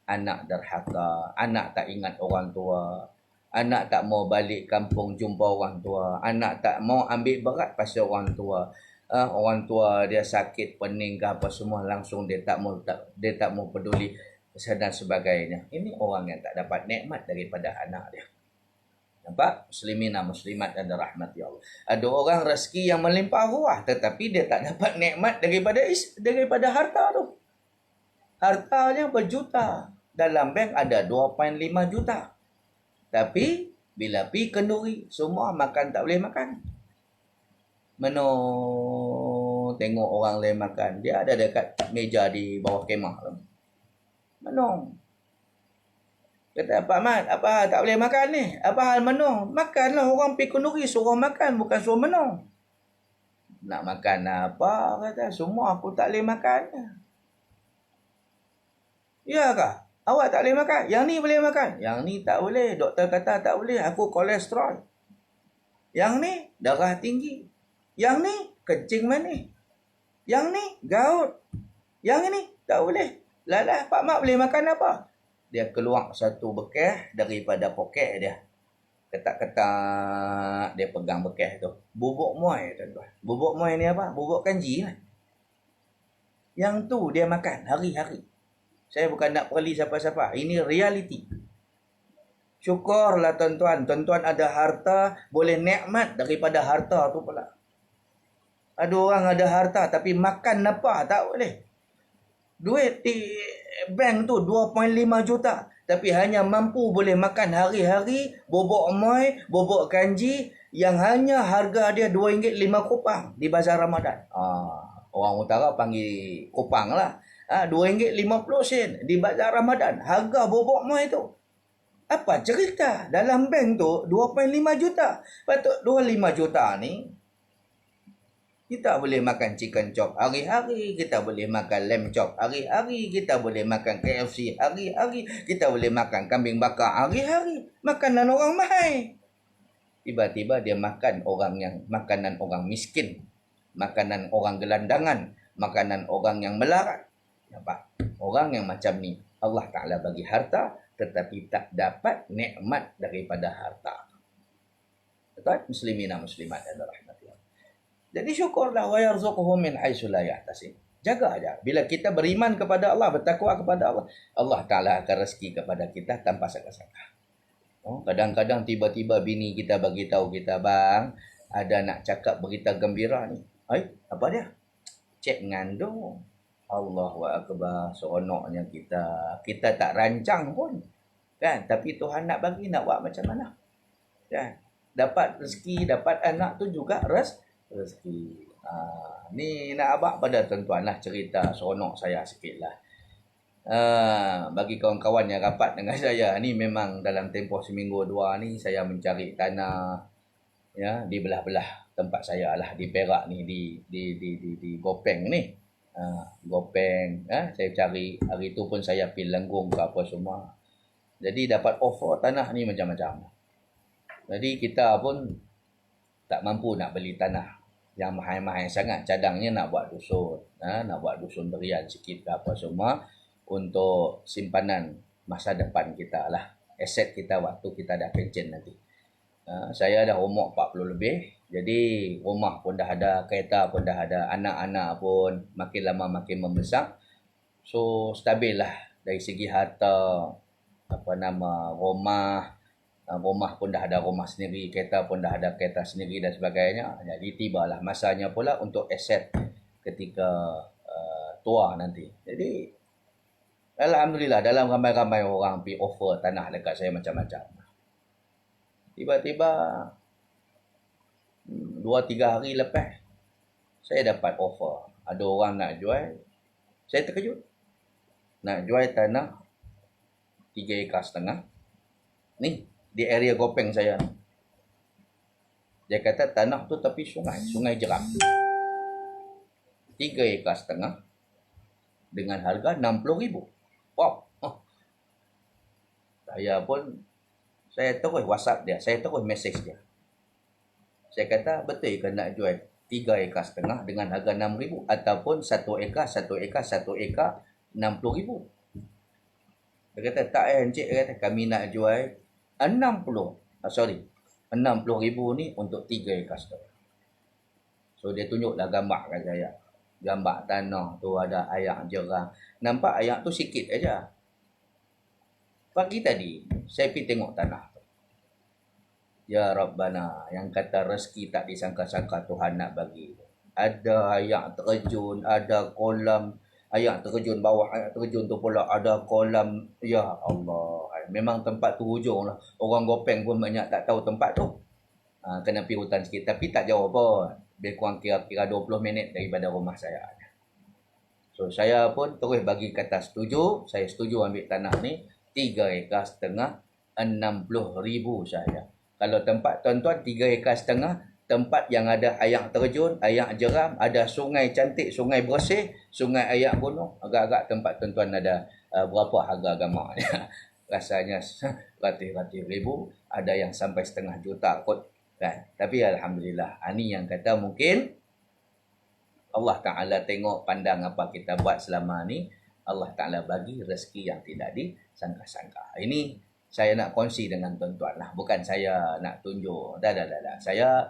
Anak derhaka, anak tak ingat orang tua, anak tak mau balik kampung jumpa orang tua, anak tak mau ambil berat pasal orang tua. Orang tua dia sakit, pening ke apa semua, langsung dia tak mau peduli dan sebagainya. Ini orang yang tak dapat nikmat daripada anak dia. Nampak? Muslimina muslimat dan rahmati Allah. Ada orang rezeki yang melimpah ruah tetapi dia tak dapat nikmat daripada harta tu. Hartanya berjuta. Dalam bank ada 2.5 juta. Tapi bila pi kenduri, semua makan tak boleh makan. Mano tengok orang lain makan, dia ada dekat meja di bawah kemah tu. Mano. Kata Pak Mat, apa hal tak boleh makan ni? Apa hal menung? Makanlah, orang pi kenduri suruh makan, bukan suruh menung. Nak makan apa? Kata, semua aku tak boleh makan. Ya kah? Awak tak boleh makan? Yang ni boleh makan? Yang ni tak boleh. Doktor kata tak boleh. Aku kolesterol. Yang ni darah tinggi. Yang ni kencing manis. Yang ni gout. Yang ni tak boleh. Lalah Pak Mat boleh makan apa? Dia keluar satu bekas daripada poket dia. Ketak-ketak dia pegang bekas tu. Bubuk muai tuan-tuan. Bubuk muai ni apa? Bubuk kanji lah. Yang tu dia makan hari-hari. Saya bukan nak perli siapa-siapa. Ini realiti. Syukurlah tuan-tuan. Tuan-tuan ada harta, boleh nikmat daripada harta tu pula. Ada orang ada harta tapi makan apa tak boleh. Duit di bank tu 2.5 juta. Tapi hanya mampu boleh makan hari-hari bubuk moy, bubuk kanji yang hanya harga dia RM2.5 di bazar Ramadan. Orang utara panggil kupang lah. RM2.50 di bazar Ramadan. Harga bubuk moy tu. Apa cerita? Dalam bank tu 2.5 juta. Patut 25 juta ni kita boleh makan chicken chop hari-hari, kita boleh makan lamb chop hari-hari, kita boleh makan KFC hari-hari, kita boleh makan kambing bakar hari-hari. Makanan orang mahal. Tiba-tiba dia makan makanan orang miskin, makanan orang gelandangan, makanan orang yang melarat. Nampak? Orang yang macam ni, Allah Ta'ala bagi harta tetapi tak dapat nikmat daripada harta. Betul? Muslimina muslimat dan rahmatullah. Jadi syukurlah, wa yarzuquhum min haitsu la yahtasib. Jaga aja. Bila kita beriman kepada Allah, bertakwa kepada Allah, Allah Ta'ala akan rezeki kepada kita tanpa sangka-sangka. Kadang-kadang tiba-tiba bini kita bagi tahu kita, bang, ada nak cakap berita gembira ni. Apa dia? Cek ngandung. Allahu akbar, seronoknya kita. Kita tak rancang pun. Kan? Tapi Tuhan nak bagi, nak buat macam mana? Kan? Dapat rezeki, dapat anak tu juga rezeki. Ni nak abang pada tuan-tuan lah cerita seronok saya sikit lah. Bagi kawan-kawan yang rapat dengan saya ni, memang dalam tempoh seminggu dua ni saya mencari tanah ya di belah-belah tempat saya lah, di Perak ni, di Gopeng ni. Gopeng saya cari hari tu pun saya pergi Lenggung ke apa semua. Jadi dapat offer tanah ni macam-macam. Jadi kita pun tak mampu nak beli tanah yang mahal-mahal sangat. Cadangnya nak buat dusun. Nak buat dusun berian sikit ke apa semua untuk simpanan masa depan kita lah. Aset kita waktu kita dah pension nanti. Saya dah umur 40 lebih. Jadi rumah pun dah ada, kereta pun dah ada, anak-anak pun makin lama makin membesar. So stabil lah dari segi harta, rumah pun dah ada rumah sendiri, kereta pun dah ada kereta sendiri dan sebagainya. Jadi tibalah masanya pula untuk aset ketika tua nanti. Jadi alhamdulillah, dalam ramai-ramai orang pergi offer tanah dekat saya macam-macam. Tiba-tiba 2-3 hari lepas saya dapat offer. Ada orang nak jual. Saya terkejut. Nak jual tanah 3,5 ekar. Ni di area Gopeng saya. Dia kata tanah tu tepi sungai Jeram. 3,5 ekar. dengan harga 60,000. Wow. Saya terus WhatsApp dia, saya terus message dia. Saya kata, betul ke nak jual 3 ekar setengah dengan harga 6,000 ataupun 1 ekar 60,000? Dia kata, tak encik, kata kami nak jual 60,000 ni untuk 3 ekar setengah. So dia tunjuklah gambar kat saya. Gambar tanah tu ada ayak jerang. Nampak ayak tu sikit aja. Pagi tadi saya pergi tengok tanah tu. Ya Rabbana, yang kata rezeki tak disangka-sangka Tuhan nak bagi. Ada ayak terjun, ada kolam ayak terjun, bawah ayak terjun tu pula ada kolam. Ya Allah, memang tempat tu hujung lah. Orang Gopeng pun banyak tak tahu tempat tu. Kena pergi hutan sikit, tapi tak jauh pun. Lebih kurang kira-kira 20 minit daripada rumah saya. So saya pun terus bagi kata setuju. Saya setuju ambil tanah ni 3 ekar setengah 60,000 saja. Kalau tempat tuan-tuan 3 ekar setengah, tempat yang ada ayak terjun, ayak jeram, ada sungai cantik, sungai bersih, sungai ayak gunung. Agak-agak tempat tuan-tuan ada berapa harga agama dia. Rasanya ratus-ratus ribu, ada yang sampai setengah juta kot. Kan? Tapi alhamdulillah, ini yang kata mungkin Allah Ta'ala tengok pandang apa kita buat selama ni, Allah Ta'ala bagi rezeki yang tidak disangka-sangka. Ini saya nak kongsi dengan tuan-tuan lah. Bukan saya nak tunjuk. Dah. Saya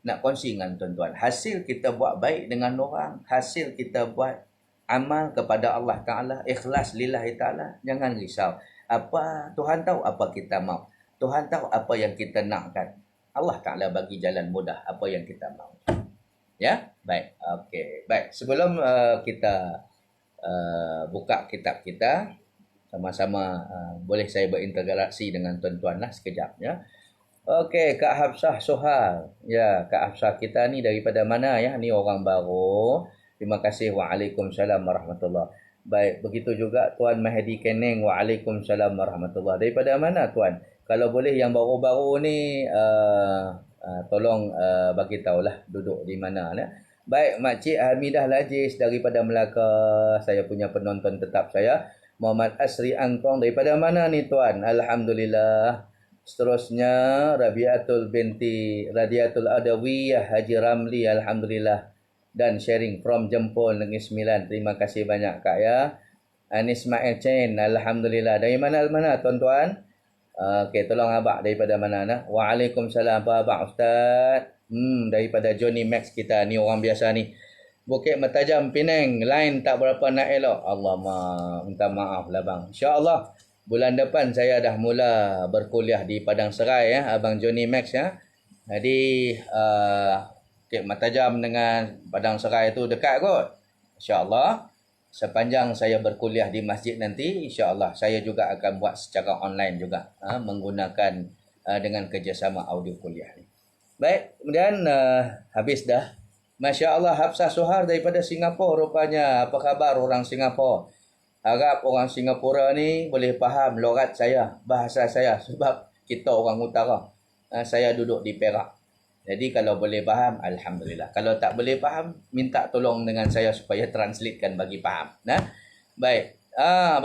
nak kongsi dengan tuan-tuan. Hasil kita buat baik dengan orang, hasil kita buat amal kepada Allah Ta'ala, ikhlas lillahi ta'ala, jangan risau. Tuhan tahu apa kita mau. Tuhan tahu apa yang kita nakkan. Allah Ta'ala bagi jalan mudah apa yang kita mau. Ya, baik. Okey, baik. Sebelum kita buka kitab kita, sama-sama boleh saya berinteraksi dengan tuan-tuan lah sekejap ya. Okey, Kak Hafsah Sohal. Ya, Kak Hafsah kita ni daripada mana ya? Ni orang baru. Terima kasih. Waalaikumsalam warahmatullahi. Baik, begitu juga Tuan Mahdi Keneng. Waalaikumsalam warahmatullahi. Daripada mana Tuan? Kalau boleh yang baru-baru ni tolong bagi tahulah duduk di mana ya. Baik, Makcik Hamidah Lajis daripada Melaka. Saya punya penonton tetap saya. Muhammad Asri Angkong daripada mana ni Tuan? Alhamdulillah. Seterusnya Rabiatul binti Radiatul Adawiyah Haji Ramli. Alhamdulillah. Dan sharing from Jempol Negeri Sembilan. Terima kasih banyak Kak ya. Anis Ismail Chen. Alhamdulillah. Dari mana tuan-tuan? Okey, tolong abang daripada mana nah? Waalaikumsalam. Apa abang Ustaz? Daripada Johnny Max kita ni orang biasa ni. Bukit Metajam Penang, line tak berapa nak elok. Allah minta maaf lah bang. InsyaAllah bulan depan saya dah mula berkuliah di Padang Serai ya, abang Johnny Max ya. Jadi Bukit Metajam dengan Padang Serai tu dekat kot. InsyaAllah sepanjang saya berkuliah di masjid nanti, insyaAllah saya juga akan buat secara online juga menggunakan dengan kerjasama audio kuliah ni. Baik, kemudian habis dah. Masya Allah, Hafsah Sohar daripada Singapura rupanya. Apa khabar orang Singapura? Harap orang Singapura ni boleh faham logat saya, bahasa saya. Sebab kita orang utara. Saya duduk di Perak. Jadi kalau boleh faham, alhamdulillah. Kalau tak boleh faham, minta tolong dengan saya supaya translatekan bagi faham. Baik.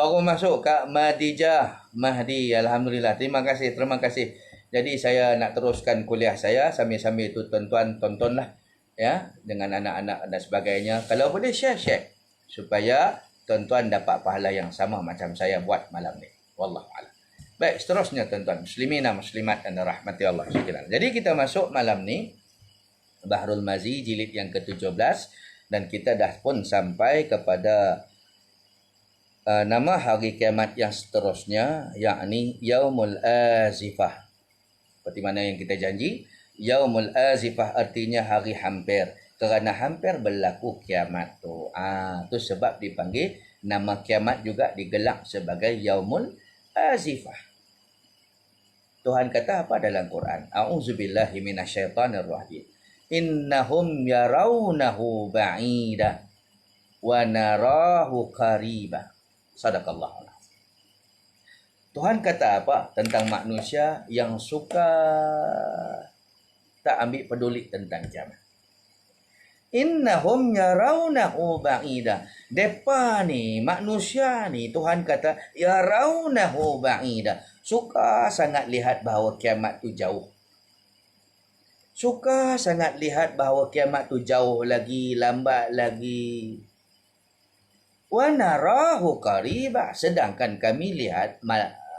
Baru masuk Kak Madijah Mahdi. Alhamdulillah. Terima kasih. Jadi saya nak teruskan kuliah saya. Sambil-sambil itu tuan-tuan tontonlah. Ya, dengan anak-anak dan sebagainya. Kalau boleh share supaya tuan-tuan dapat pahala yang sama macam saya buat malam ni. Wallahu a'lam. Baik, seterusnya tuan-tuan muslimin dan muslimat dan rahmati Allah sekalian. Jadi kita masuk malam ni Bahrul Mazi jilid yang ke-17 dan kita dah pun sampai kepada nama hari kiamat yang seterusnya, yakni Yaumul Azifah. Seperti mana yang kita janji, Yaumul Azifah artinya hari hampir. Kerana hampir berlaku kiamat tu. Tu sebab dipanggil nama kiamat juga digelar sebagai Yaumul Azifah. Tuhan kata apa dalam Quran? A'udzubillahi minasyaitonirrajim. Innahum yarawnahu ba'ida wa narahu qariba. Sadaqallahu. Tuhan kata apa tentang manusia yang suka tak ambil peduli tentang kiamat. innahum yarawnahu ba'ida. Depa ni, manusia ni, Tuhan kata yarawnahu ba'ida. Suka sangat lihat bahawa kiamat tu jauh. Suka sangat lihat bahawa kiamat tu jauh lagi, lambat lagi. Wa narahu qariba. Sedangkan kami lihat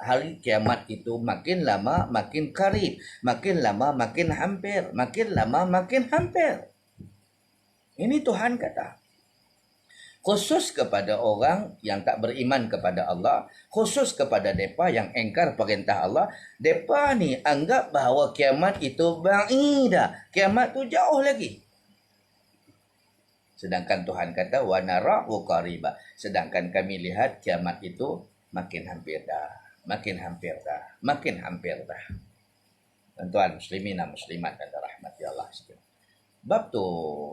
hari kiamat itu makin lama makin qarib, makin lama makin hampir, makin lama makin hampir. Ini Tuhan kata. Khusus kepada orang yang tak beriman kepada Allah, khusus kepada depa yang engkar perintah Allah, depa ni anggap bahawa kiamat itu ba'ida, kiamat tu jauh lagi. Sedangkan Tuhan kata wa narahu qariba, sedangkan kami lihat kiamat itu makin hampir dah, makin hampir dah, makin hampir dah. Tuan-tuan muslimin dan muslimat dan rahmati Allah sekalian. Bab tu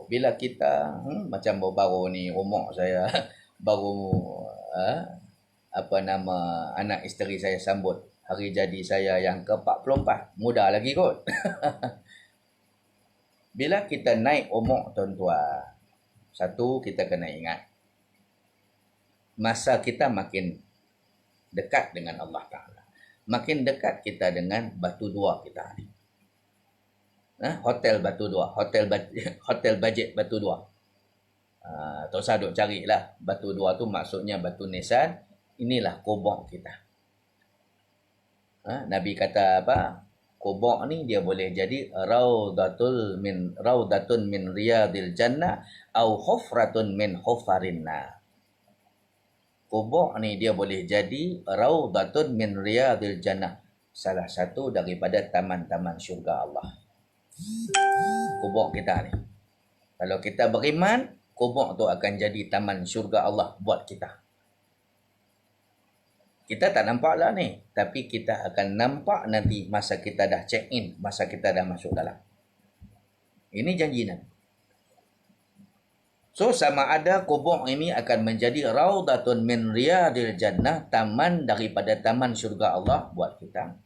bila kita macam baru ni umur saya baru anak isteri saya sambut hari jadi saya yang ke-44, muda lagi kot. Bila kita naik umur tuan-tuan, satu kita kena ingat masa kita makin dekat dengan Allah Ta'ala, makin dekat kita dengan batu dua kita ni. Hotel batu dua, hotel bajet batu dua. Tak usah duk carilah. Batu dua tu maksudnya batu nisan. Inilah kubur kita. Nabi kata apa? Kubur ni dia boleh jadi raudatun min riyadil jannah au hufratun min hufarinna. Kubur ni dia boleh jadi raudatun min riyadil jannah, salah satu daripada taman-taman syurga Allah. Kubur kita ni, kalau kita beriman, kubur tu akan jadi taman syurga Allah buat kita. Kita tak nampak lah ni, tapi kita akan nampak nanti masa kita dah check in, masa kita dah masuk dalam. Ini janji Nabi. So sama ada kubur ini akan menjadi raudatun min riyadil jannah, taman daripada taman syurga Allah buat kita.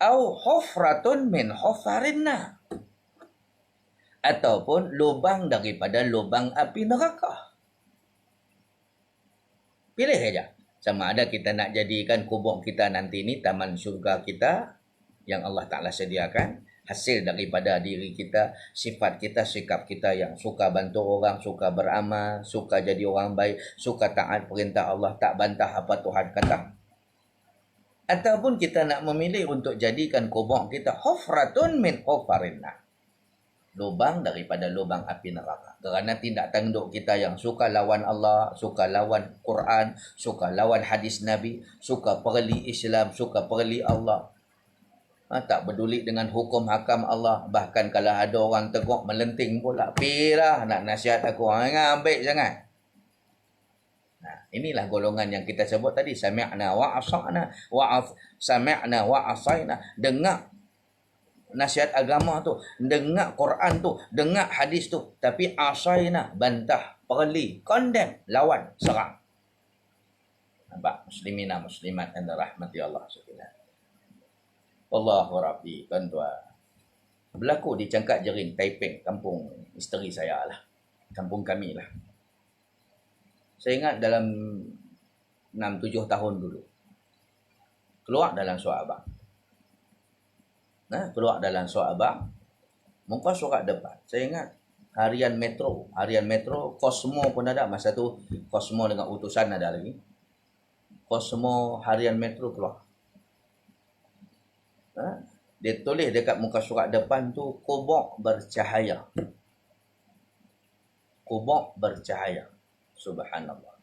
Au hufratun min hufarinna, ataupun lubang daripada lubang api neraka. Pilih saja. Sama ada kita nak jadikan kubur kita nanti ni taman syurga kita yang Allah Ta'ala sediakan, hasil daripada diri kita, sifat kita, sikap kita yang suka bantu orang, suka beramal, suka jadi orang baik, suka taat perintah Allah, tak bantah apa Tuhan kata. Ataupun kita nak memilih untuk jadikan kubur kita hufratun min hufarinna, lubang daripada lubang api neraka. Kerana tindak tanduk kita yang suka lawan Allah, suka lawan Quran, suka lawan hadis Nabi, suka perli Islam, suka perli Allah, tak peduli dengan hukum hakam Allah. Bahkan kalau ada orang tegur melenting pula, pirah nak nasihat aku, ambil jangan. Inilah golongan yang kita sebut tadi, sami'na wa asa'na sami'na wa asayna. Dengar nasihat agama tu, dengar Quran tu, dengar hadis tu, tapi asayna, bantah, perli, condemn, lawan, serang. Nampak muslimin dan muslimat yang dirahmati Allah sekalian. Allahu Rabbi, tuan-tuan. Berlaku di Cangkat Jering, Taiping, kampung isteri saya lah, kampung kami lah. Saya ingat dalam 6-7 tahun dulu, keluar dalam surat abang. Keluar dalam surat abang, muka surat depan. Saya ingat harian Metro, Cosmo pun ada. Masa tu Cosmo dengan utusan ada lagi. Cosmo harian Metro keluar. Dia tulis dekat muka surat depan tu, kubur bercahaya. Kubur bercahaya. Subhanallah.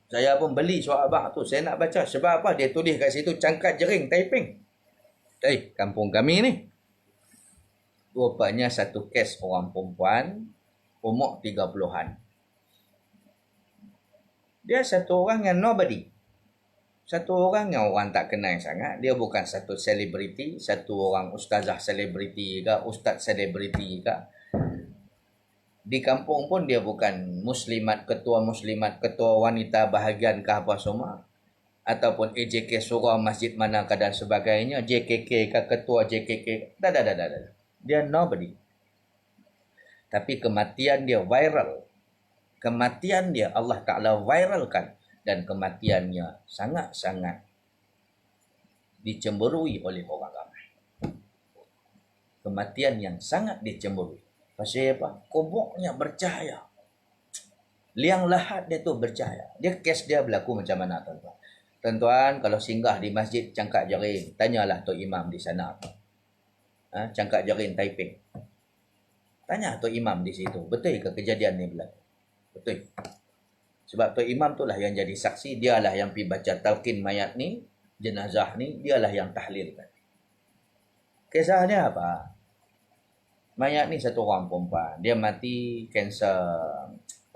Saya pun beli surat abang tu. Saya nak baca. Sebab apa? Dia tulis kat situ Cangkat Jering, Taiping. Kampung kami ni. Rupanya satu kes orang perempuan umur 30-an. Dia satu orang yang nobody. Satu orang yang orang tak kenal sangat. Dia bukan satu selebriti, satu orang ustazah selebriti ke, ustaz selebriti ke. Di kampung pun dia bukan muslimat, ketua wanita bahagian ke apa semua, ataupun AJK surah masjid manakah dan sebagainya, JKK ke ketua JKK. Dah. Dia nobody. Tapi kematian dia viral. Kematian dia Allah Ta'ala viralkan. Dan kematiannya sangat-sangat dicemburui oleh orang ramai. Kematian yang sangat dicemburui. Pasal apa? Kubuknya bercahaya. Liang lahat dia tu bercahaya. Dia kes dia berlaku macam mana, tuan-tuan? Tuan-tuan, kalau singgah di masjid Cangkak Jaring, tanyalah Tok Imam di sana. Cangkak Jaring Taiping. Tanya Tok Imam di situ. Betul ke kejadian ni berlaku? Betul. Sebab Tok Imam tu lah yang jadi saksi. Dialah yang pergi baca talqin mayat ni, jenazah ni, dialah yang tahlilkan. Kisahnya apa? Mayat ni satu orang perempuan. Dia mati kanser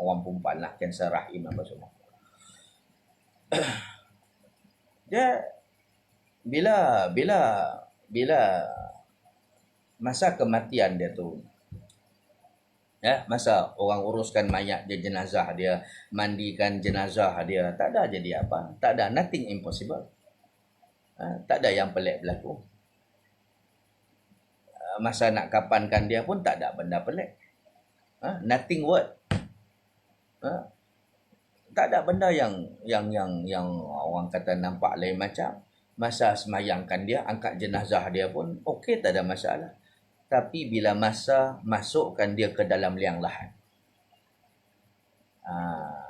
orang perempuan lah. Kanser rahim apa semua. Dia bila masa kematian dia tu, masa orang uruskan mayat dia, jenazah dia, mandikan jenazah dia, tak ada jadi apa, tak ada, nothing impossible. Tak ada yang pelik berlaku. Masa nak kapankan dia pun tak ada benda pelik. Nothing word. Tak ada benda yang orang kata nampak lain macam. Masa semayangkan dia, angkat jenazah dia pun okey, tak ada masalah. Tapi bila masa masukkan dia ke dalam liang lahat,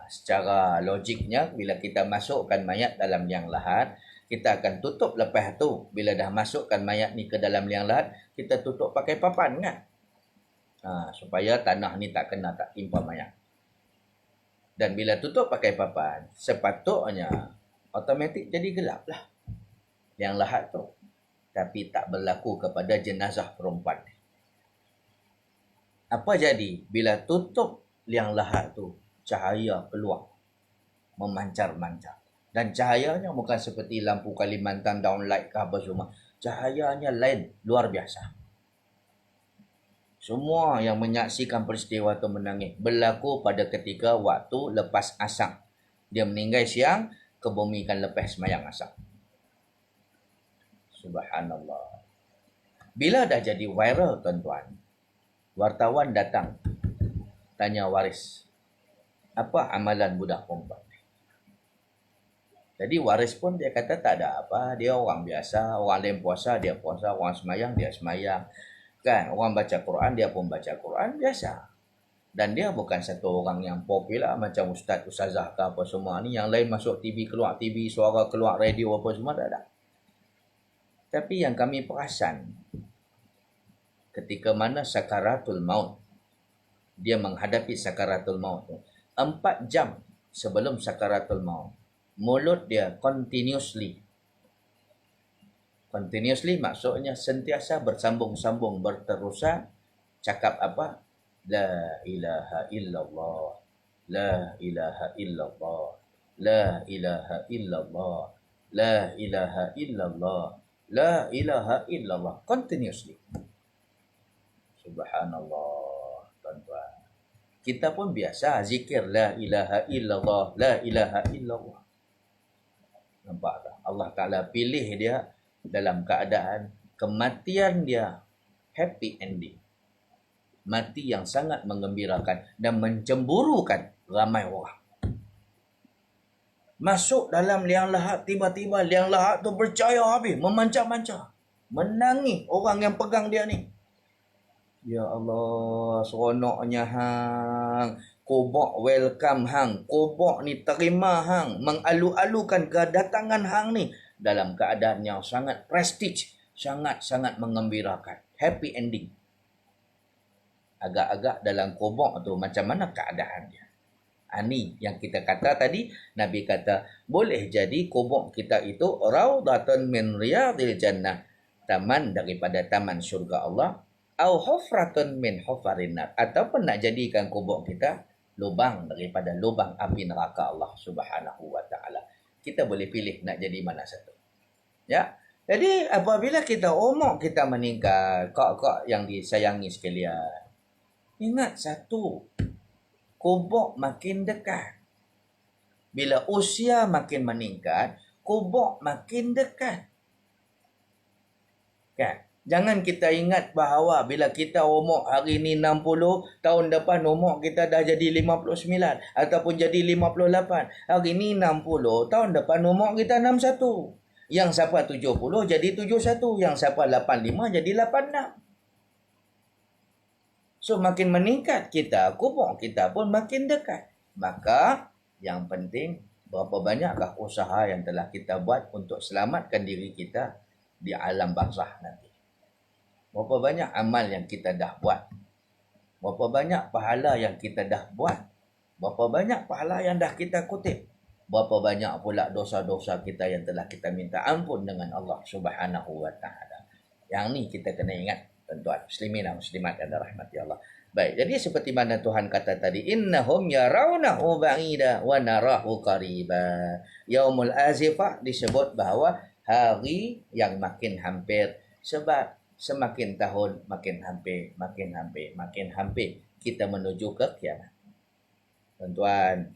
secara logiknya bila kita masukkan mayat dalam liang lahat, kita akan tutup lepas tu. Bila dah masukkan mayat ni ke dalam liang lahat, kita tutup pakai papan kan? Supaya tanah ni tak kena, tak timpa mayat. Dan bila tutup pakai papan, sepatutnya automatik jadi gelap lah liang lahat tu. Tapi tak berlaku kepada jenazah perempuan. Apa jadi? Bila tutup liang lahat tu, cahaya keluar, memancar-mancar. Dan cahayanya bukan seperti lampu Kalimantan downlight ke apa semua. Cahayanya lain, luar biasa. Semua yang menyaksikan peristiwa itu menangis. Berlaku pada ketika waktu lepas asar. Dia meninggal siang, kebumikan lepas semayang asar. Subhanallah. Bila dah jadi viral, tuan-tuan, wartawan datang, tanya waris, apa amalan budak perempuan? Jadi waris pun dia kata tak ada apa. Dia orang biasa. Orang lain puasa, dia puasa. Orang semayang, dia semayang. Kan, orang baca Quran, dia pun baca Quran, biasa. Dan dia bukan satu orang yang popular macam ustaz, ustazah ke apa semua ni. Yang lain masuk TV, keluar TV, suara keluar radio apa semua, tak ada. Tapi yang kami perasan, ketika mana sakaratul maut, dia menghadapi sakaratul maut, 4 jam sebelum sakaratul maut, mulut dia continuously maksudnya sentiasa bersambung-sambung, berterusan cakap apa? La ilaha illallah, la ilaha illallah, la ilaha illallah, la ilaha illallah, la ilaha illallah, continuously. Subhanallah, tuan-tuan. Kita pun biasa zikir la ilaha illallah, la ilaha illallah. Nampak tak? Allah Ta'ala pilih dia dalam keadaan kematian dia happy ending. Mati yang sangat menggembirakan dan mencemburukan ramai orang. Masuk dalam liang lahat, tiba-tiba liang lahat tu bercahaya habis, memancar-mancar. Menangis orang yang pegang dia ni. Ya Allah, seronoknya hang. Kubok welcome hang. Kubok ni terima hang. Mengalu-alukan kedatangan hang ni. Dalam keadaan yang sangat prestige. Sangat-sangat mengembirakan. Happy ending. Agak-agak dalam kubok tu macam mana keadaan dia. Ini yang kita kata tadi. Nabi kata, boleh jadi kubok kita itu Raudatun min riyadil jannah. Taman daripada taman syurga Allah. Au hufratun min hufarin nar, ataupun nak jadikan kubur kita lubang daripada lubang api neraka Allah Subhanahu wa taala. Kita boleh pilih nak jadi mana satu. Ya. Jadi apabila kita umur kita meningkat, kak-kak yang disayangi sekalian, ingat satu, kubur makin dekat. Bila usia makin meningkat, kubur makin dekat. Kan? Jangan kita ingat bahawa bila kita umur hari ni 60, tahun depan umur kita dah jadi 59 ataupun jadi 58. Hari ni 60, tahun depan umur kita 61. Yang siapa 70 jadi 71, yang siapa 85 jadi 86. So makin meningkat kita, umur kita pun makin dekat. Maka yang penting, berapa banyakkah usaha yang telah kita buat untuk selamatkan diri kita di alam barzakh nanti. Berapa banyak amal yang kita dah buat. Berapa banyak pahala yang kita dah buat. Berapa banyak pahala yang dah kita kutip. Berapa banyak pula dosa-dosa kita yang telah kita minta ampun dengan Allah Subhanahu wa taala. Yang ni kita kena ingat, tuan-tuan muslimin dan muslimat yang dirahmati Allah. Baik, jadi seperti mana Tuhan kata tadi, innahum yarawnahu ba'ida wa narahu qariba. Yaumul azifah disebut bahawa hari yang makin hampir, sebab semakin tahun makin hampir kita menuju ke kiamat. Tuan-tuan,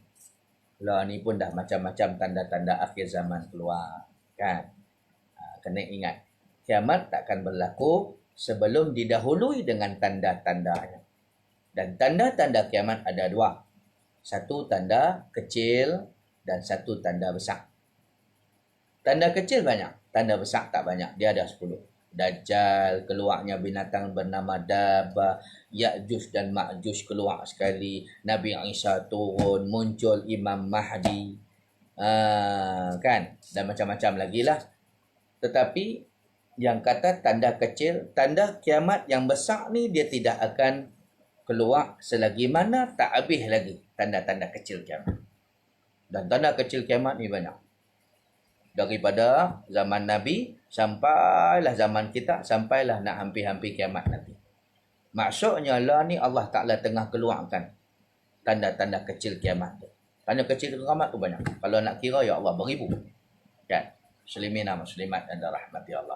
lah ni pun dah macam-macam tanda-tanda akhir zaman keluar, kan? Kena ingat, kiamat takkan berlaku sebelum didahului dengan tanda-tandanya. Dan tanda-tanda kiamat ada dua. Satu tanda kecil dan satu tanda besar. Tanda kecil banyak, tanda besar tak banyak. Dia ada 10. Dajjal, keluarnya binatang bernama Dabah, Ya'juj dan Ma'juj keluar sekali, Nabi Isa turun, muncul Imam Mahdi, kan? Dan macam-macam lagi lah. Tetapi yang kata tanda kecil, tanda kiamat yang besar ni dia tidak akan keluar selagi mana tak habis lagi tanda-tanda kecil kiamat. Dan tanda kecil kiamat ni banyak. Daripada zaman Nabi sampailah zaman kita, sampailah nak hampir-hampir kiamat nanti. Maksudnya lah ni Allah Ta'ala tengah keluarkan tanda-tanda kecil kiamat tu. Tanda kecil kiamat tu banyak. Kalau nak kira, ya Allah, beribu. Kan? Muslimin dan muslimat dan rahmati Allah.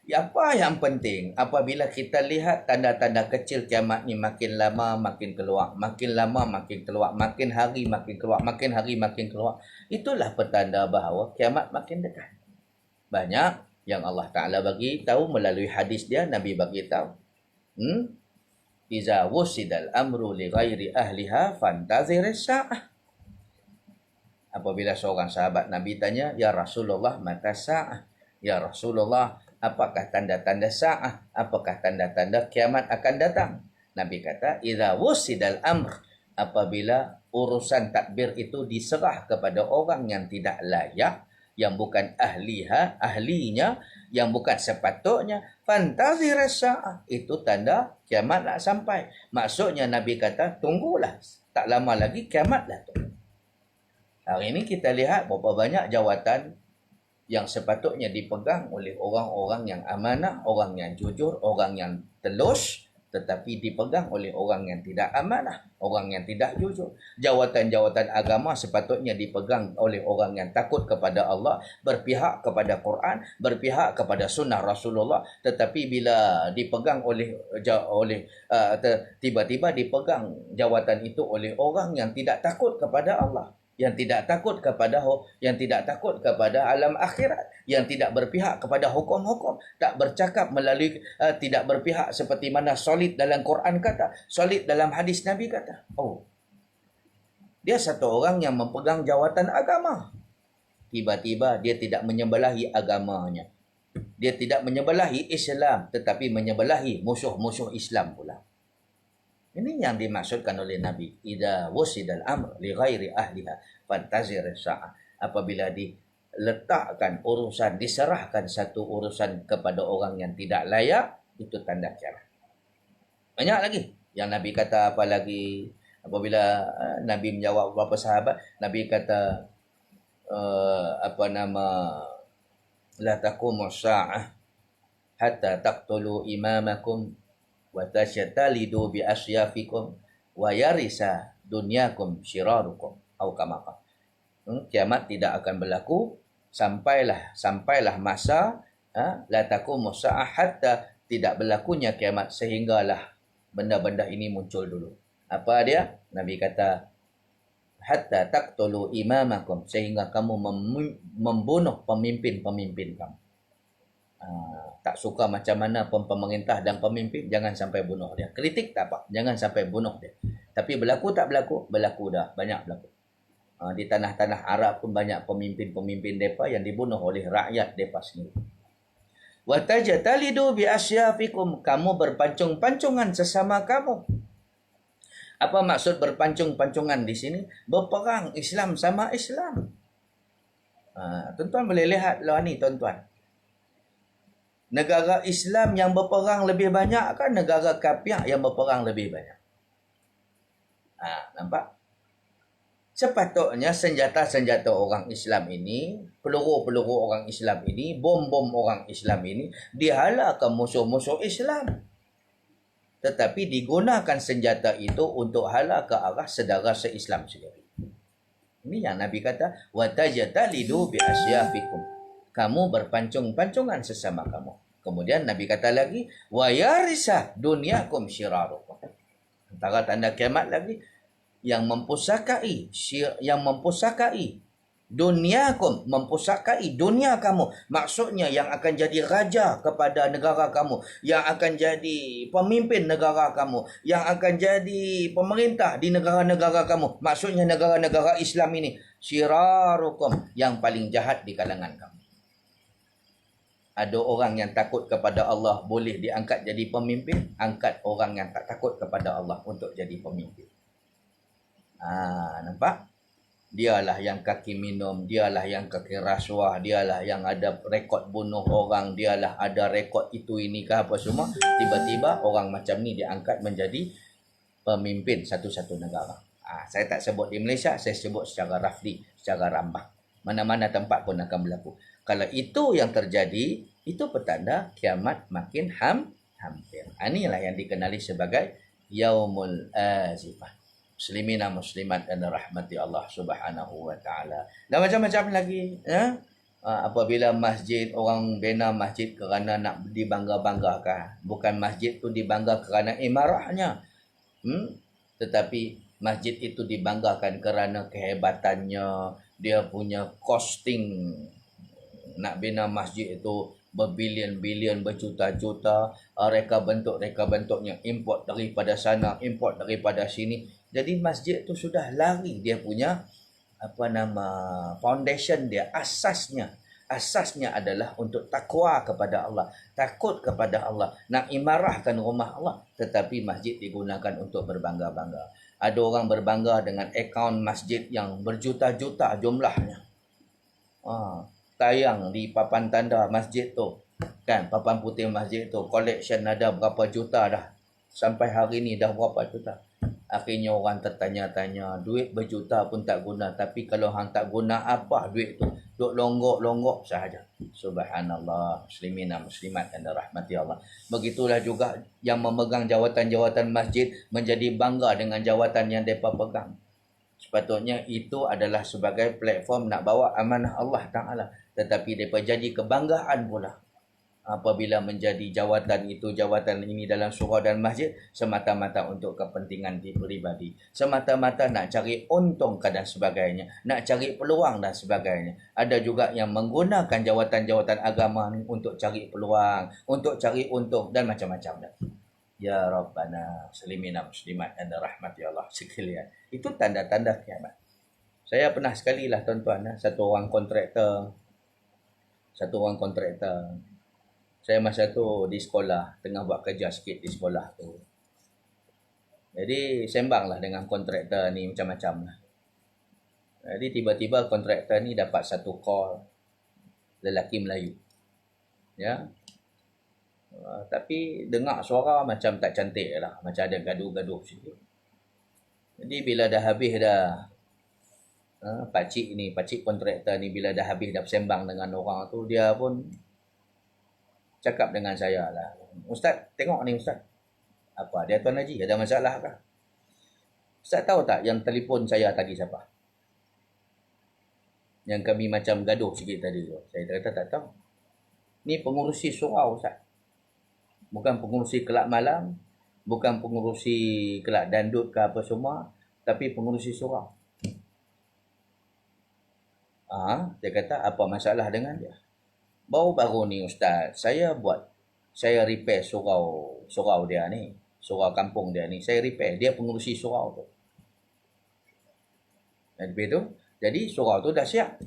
Apa yang penting, apabila kita lihat tanda-tanda kecil kiamat ni makin lama makin keluar, makin lama makin keluar, makin hari makin keluar, makin hari makin keluar, itulah petanda bahawa kiamat makin dekat. Banyak yang Allah Ta'ala bagi tahu melalui hadis dia, Nabi bagi tahu. Iza wusidal amru li ghairi ahliha fantazir as-sa'ah. Apabila seorang sahabat Nabi tanya, ya Rasulullah, mata sa'ah? Ya Rasulullah, apakah tanda-tanda sa'ah? Apakah tanda-tanda kiamat akan datang? Nabi kata, iza wusidal amr, apabila urusan takbir itu diserah kepada orang yang tidak layak, yang bukan ahlinya, yang bukan sepatutnya, fantazir as-sa'ah, itu tanda kiamat nak sampai. Maksudnya Nabi kata, tunggulah, tak lama lagi kiamat datang. Hari ini kita lihat berapa banyak jawatan yang sepatutnya dipegang oleh orang-orang yang amanah, orang yang jujur, orang yang telus, tetapi dipegang oleh orang yang tidak amanah, orang yang tidak jujur. Jawatan-jawatan agama sepatutnya dipegang oleh orang yang takut kepada Allah, berpihak kepada Quran, berpihak kepada sunnah Rasulullah. Tetapi bila dipegang tiba-tiba dipegang jawatan itu oleh orang yang tidak takut kepada Allah, yang tidak takut kepada alam akhirat, yang tidak berpihak kepada hukum-hukum, tak bercakap melalui tidak berpihak seperti mana solid dalam Quran kata, solid dalam hadis Nabi kata. Oh, dia satu orang yang memegang jawatan agama, tiba-tiba dia tidak menyembelahi agamanya, dia tidak menyembelahi Islam, tetapi menyembelahi musuh-musuh Islam pula. Ini yang dimaksudkan oleh Nabi. Idza wusidal amr li ghairi ahliha fantazir as-sa'ah. Apabila diletakkan urusan, diserahkan satu urusan kepada orang yang tidak layak, itu tanda kiamat. Banyak lagi yang Nabi kata. Apa lagi? Apabila Nabi menjawab beberapa sahabat, Nabi kata la taqumu as-sa'ah hatta taqtulu imamakum wa tashtalidu bi asyafikum wa yarisa dunyakum syirarukum atau kama qala. Kiamat tidak akan berlaku sampailah masa la taqumu sa'ah, hatta tidak berlakunya kiamat, sehinggalah benda-benda ini muncul dulu. Apa dia? Nabi kata hatta taqtulu imamakum, sehingga kamu membunuh pemimpin-pemimpin kamu. Tak suka macam mana pemerintah dan pemimpin, jangan sampai bunuh dia. Kritik tak apa, jangan sampai bunuh dia. Tapi berlaku tak berlaku? Berlaku dah, banyak berlaku. Di tanah-tanah Arab pun banyak pemimpin-pemimpin mereka yang dibunuh oleh rakyat mereka sendiri. Wa tajtalidu bi asyafikum, kamu berpancung-pancungan sesama kamu. Apa maksud berpancung-pancungan di sini? Berperang Islam sama Islam. Tuan-tuan boleh lihat lah ni tuan-tuan. Negara Islam yang berperang lebih banyak kan negara kafir yang berperang lebih banyak? Nampak? Sepatutnya senjata-senjata orang Islam ini, peluru-peluru orang Islam ini, bom-bom orang Islam ini dihala ke musuh-musuh Islam. Tetapi digunakan senjata itu untuk hala ke arah saudara se-Islam sendiri. Ini yang Nabi kata, wa tajtalidu bi asyafikum. Kamu berpancung-pancungan sesama kamu. Kemudian Nabi kata lagi, wa yarisa dunyakum syirarukum. Antara tanda kiamat lagi, yang mempusakai duniakum, mempusakai dunia kamu. Maksudnya yang akan jadi raja kepada negara kamu, yang akan jadi pemimpin negara kamu, yang akan jadi pemerintah di negara-negara kamu. Maksudnya negara-negara Islam ini, syirarukum, yang paling jahat di kalangan kamu. Ada orang yang takut kepada Allah boleh diangkat jadi pemimpin, angkat orang yang tak takut kepada Allah untuk jadi pemimpin. Nampak? Dialah yang kaki minum, dialah yang kaki rasuah, dialah yang ada rekod bunuh orang, dialah ada rekod itu ini ke apa semua. Tiba-tiba orang macam ni diangkat menjadi pemimpin satu-satu negara. Saya tak sebut di Malaysia, saya sebut secara rafli, secara rambah. Mana-mana tempat pun akan berlaku. Kalau itu yang terjadi, itu petanda kiamat makin hampir. Inilah yang dikenali sebagai Yaumul Azifah. Muslimina muslimat dan rahmati Allah Subhanahu wa taala. Dan macam-macam lagi, apabila masjid, orang bina masjid kerana nak dibangga-banggakan. Bukan masjid tu dibangga kerana imarahnya. Tetapi masjid itu dibanggakan kerana kehebatannya, dia punya costing nak bina masjid itu berbilion-bilion, berjuta-juta, reka bentuknya import daripada sana, import daripada sini. Jadi masjid tu sudah lari dia punya foundation dia, asasnya adalah untuk takwa kepada Allah, takut kepada Allah, nak imarahkan rumah Allah. Tetapi masjid digunakan untuk berbangga-bangga. Ada orang berbangga dengan akaun masjid yang berjuta-juta jumlahnya. Tayang di papan tanda masjid tu, kan, papan putih masjid tu, collection ada berapa juta dah. Sampai hari ni dah berapa juta. Akhirnya orang tertanya-tanya, duit berjuta pun tak guna, tapi kalau hang tak guna apa duit tu? Duk longgok-longgok sahaja. Subhanallah, muslimin dan muslimat dan rahmati Allah. Begitulah juga yang memegang jawatan-jawatan masjid menjadi bangga dengan jawatan yang mereka pegang. Sepatutnya itu adalah sebagai platform nak bawa amanah Allah Ta'ala. Tetapi mereka jadi kebanggaan pula apabila menjadi jawatan ini dalam surau dan masjid semata-mata untuk kepentingan pribadi, semata-mata nak cari untung dan sebagainya, nak cari peluang dan sebagainya. Ada juga yang menggunakan jawatan-jawatan agama untuk cari peluang, untuk cari untung dan macam-macam. Ya Rabbana, muslimina muslimat dan rahmati Allah sekalian. Itu tanda-tanda kiamat. Saya pernah sekali lah tuan-tuan, satu orang kontraktor. Saya masa tu di sekolah, tengah buat kerja sikit di sekolah tu. Jadi sembang lah dengan kontraktor ni macam-macam lah. Jadi tiba-tiba kontraktor ni dapat satu call lelaki Melayu. Ya. Tapi dengar suara macam tak cantik lah, macam ada gaduh-gaduh sikit. Jadi bila dah habis dah, pakcik kontraktor ni bila dah habis dah bersembang dengan orang tu, dia pun cakap dengan saya lah, Ustaz, tengok ni Ustaz. Apa dia Tuan Haji, ada masalah kah? Ustaz tahu tak yang telefon saya tadi siapa? Yang kami macam gaduh sikit tadi tu. Saya kata tak tahu. Ni pengurusi surau Ustaz. Bukan pengurusi kelab malam, bukan pengurusi kelab dandut ke apa semua, tapi pengurusi surau. Dia kata apa masalah dengan dia? Baru-baru ni Ustaz, saya repair surau dia ni. Surau kampung dia ni. Saya repair. Dia pengurusi surau tu. Habis tu, jadi surau tu dah siap.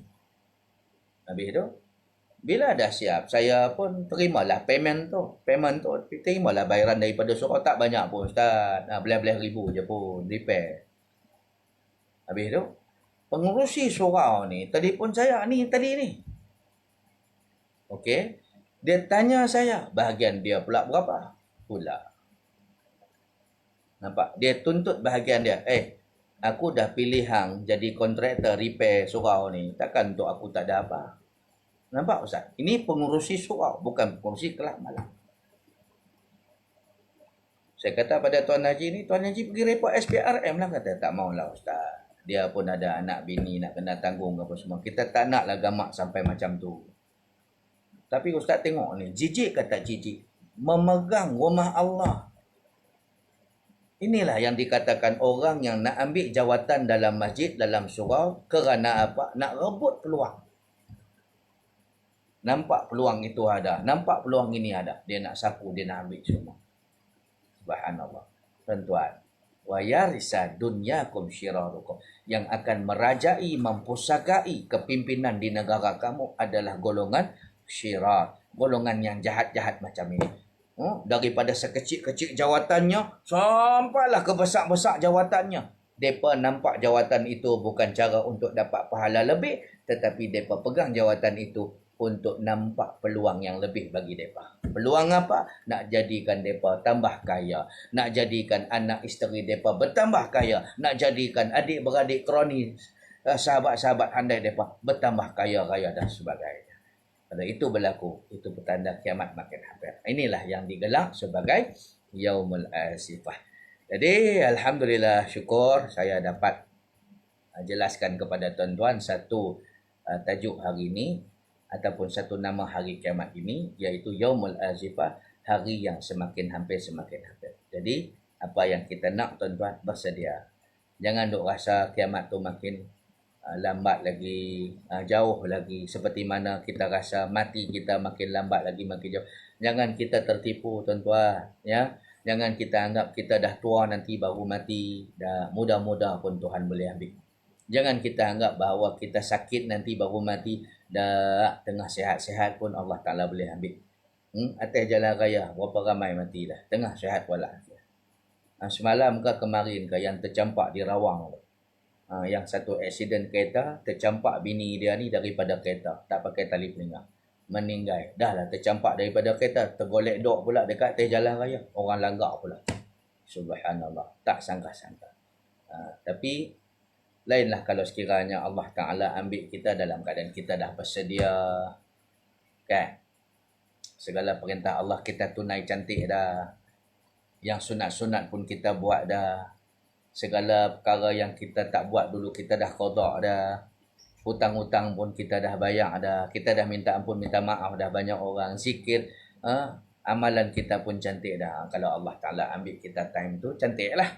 Habis tu, bila dah siap, saya pun terimalah payment tu. Terimalah bayaran daripada surau. Tak banyak pun Ustaz. Belah-belah ribu je pun repair. Habis tu, pengurusi surau ni telefon saya ni tadi ni. Okey. Dia tanya saya, bahagian dia pula berapa? Pula. Nampak? Dia tuntut bahagian dia. Aku dah pilih hang jadi kontraktor repair surau ni. Takkan untuk aku tak ada apa? Nampak Ustaz? Ini pengurusi surau, bukan pengurusi kelab malam. Saya kata pada Tuan Haji ni, Tuan Haji pergi report SPRM lah. Kata, tak maulah Ustaz. Dia pun ada anak bini nak kena tanggung apa semua. Kita tak naklah gamak sampai macam tu. Tapi Ustaz tengok ni, jijik kata jijik. Memegang rumah Allah. Inilah yang dikatakan orang yang nak ambil jawatan dalam masjid, dalam surau. Kerana apa? Nak rebut peluang. Nampak peluang itu ada. Nampak peluang ini ada. Dia nak sapu, dia nak ambil semua. Subhanallah. Tuan-tuan. Wa yarisa dunyakum syirarukum. Yang akan merajai, mempusakai kepimpinan di negara kamu adalah golongan syirar. Golongan yang jahat-jahat macam ini. Daripada sekecil-kecil jawatannya, sampailah ke besar-besar jawatannya. Mereka nampak jawatan itu bukan cara untuk dapat pahala lebih, tetapi mereka pegang jawatan itu untuk nampak peluang yang lebih bagi mereka. Peluang apa? Nak jadikan mereka tambah kaya. Nak jadikan anak isteri mereka bertambah kaya. Nak jadikan adik-beradik kroni, sahabat-sahabat handai mereka bertambah kaya-kaya dan sebagainya. Kalau itu berlaku, itu petanda kiamat makin hampir. Inilah yang digelar sebagai Yaumul Asifah. Jadi, Alhamdulillah, syukur saya dapat jelaskan kepada tuan-tuan satu tajuk hari ini ataupun satu nama hari kiamat ini, iaitu Yaumul Asifah, hari yang semakin hampir. Jadi, apa yang kita nak tuan-tuan, bersedia. Jangan duk rasa kiamat tu makin lambat lagi, jauh lagi, seperti mana kita rasa mati kita makin lambat lagi, makin jauh. Jangan kita tertipu tuan-tuan, ya. Jangan kita anggap kita dah tua nanti baru mati, dah muda-muda pun Tuhan boleh ambil. Jangan kita anggap bahawa kita sakit nanti baru mati, dah tengah sihat-sihat pun Allah Ta'ala boleh ambil. Atas jalan raya berapa ramai mati dah, tengah sihat walafiat. Semalam ke kemarin ke yang tercampak di Rawang tu. Yang satu aksiden kereta, tercampak bini dia ni daripada kereta, tak pakai tali pelinggang, meninggal. Dah lah tercampak daripada kereta, tergolek dok pula dekat atas jalan raya, orang langgar pula. Subhanallah, tak sangka-sangka. Tapi lainlah kalau sekiranya Allah Ta'ala ambil kita dalam keadaan kita dah bersedia, kan? Segala perintah Allah kita tunai cantik dah. Yang sunat-sunat pun kita buat dah. Segala perkara yang kita tak buat dulu kita dah qada dah. Hutang-hutang pun kita dah bayar dah. Kita dah minta ampun, minta maaf dah banyak orang. Zikir, amalan kita pun cantik dah. Kalau Allah Ta'ala ambil kita time tu, cantik lah.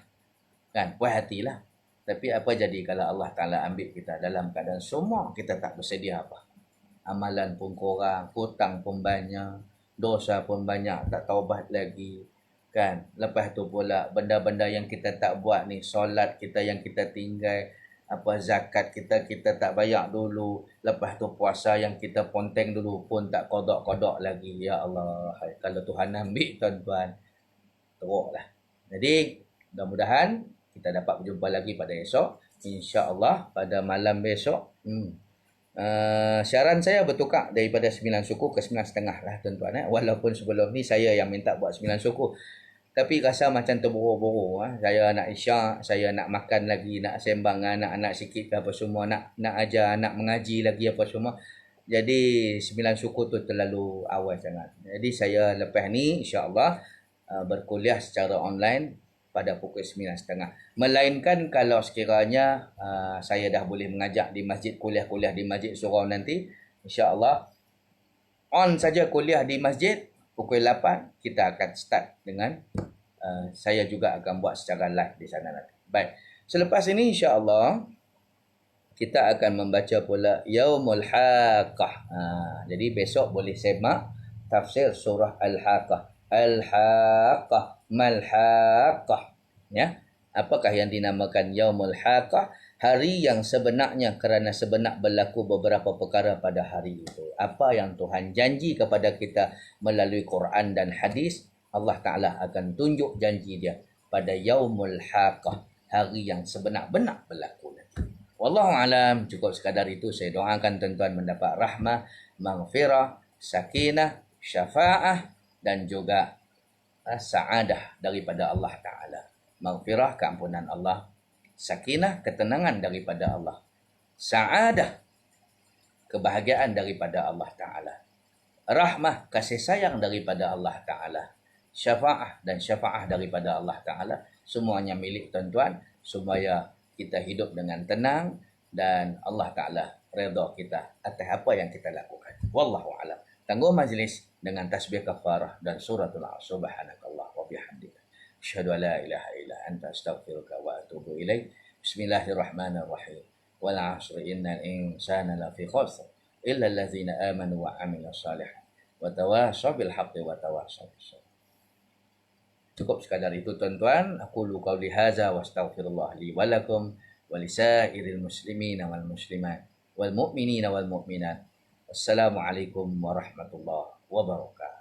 Kan, puas hatilah. Tapi apa jadi kalau Allah Ta'ala ambil kita dalam keadaan semua kita tak bersedia apa? Amalan pun kurang, hutang pun banyak, dosa pun banyak, tak taubat lagi. Kan, lepas tu pula benda-benda yang kita tak buat ni, solat kita yang kita tinggal, apa zakat kita tak bayar dulu, lepas tu puasa yang kita ponteng dulu pun tak qada-qada lagi. Ya Allah, kalau Tuhan ambil tuan-tuan, teruklah. Jadi mudah-mudahan kita dapat berjumpa lagi pada esok, insya-Allah pada malam besok. Siaran saya bertukar daripada 9 suku ke 9.5 lah tuan-tuan. Walaupun sebelum ni saya yang minta buat 9 suku, tapi rasa macam terburu-buru. Saya nak isyak, saya nak makan lagi, nak sembang anak-anak sikit ke apa semua, nak ajar anak mengaji lagi apa semua. Jadi 9 suku tu terlalu awal sangat. Jadi saya lepas ni insya-Allah berkuliah secara online pada pukul 9.30. Melainkan kalau sekiranya saya dah boleh mengajak di masjid, kuliah-kuliah di masjid surau nanti, insya-Allah on saja kuliah di masjid pukul 8 kita akan start dengan saya juga akan buat secara live di sana nanti. Baik. Selepas ini insya-Allah kita akan membaca pula Yaumul Haqqah. Jadi besok boleh semak tafsir surah Al-Haqqah. Al-Haqqah, Mal-Haqqah. Ya. Apakah yang dinamakan Yaumul Haqqah? Hari yang sebenarnya kerana sebenar berlaku beberapa perkara pada hari itu. Apa yang Tuhan janji kepada kita melalui Quran dan hadis, Allah Ta'ala akan tunjuk janji dia pada Yaumul Haqqah, hari yang sebenar-benar berlaku nanti. Wallahu alam, cukup sekadar itu. Saya doakan tuan-tuan mendapat rahmah, maghfirah, sakinah, syafa'ah dan juga sa'adah daripada Allah Ta'ala. Maghfirah, keampunan Allah. Sakinah, ketenangan daripada Allah. Sa'adah, kebahagiaan daripada Allah Ta'ala. Rahmah, kasih sayang daripada Allah Ta'ala. Syafa'ah dan syafa'ah daripada Allah Ta'ala. Semuanya milik tuan-tuan supaya kita hidup dengan tenang dan Allah Ta'ala redha kita atas apa yang kita lakukan. Wallahu a'lam. Tangguh majlis dengan tasbih kafarah dan suratul Subhanakallah wa bihamdika. Asyhadu an la ilaha illa anta astaghfiruka wa atubu ilaik. Bismillahirrahmanirrahim. Wal 'asri innal insana lafi khusr illa allazina amanu wa 'amilus shalihat wa tawassaw bil haqqi wa tawassaw bis sabr. Cukup sekadar itu tuan-tuan. Aku qauli hadza wa astaghfirullah li wa lakum wa lisairil muslimina wal muslimat wal mu'minina wal mu'minat. Wassalamualaikum warahmatullahi wabarakatuh.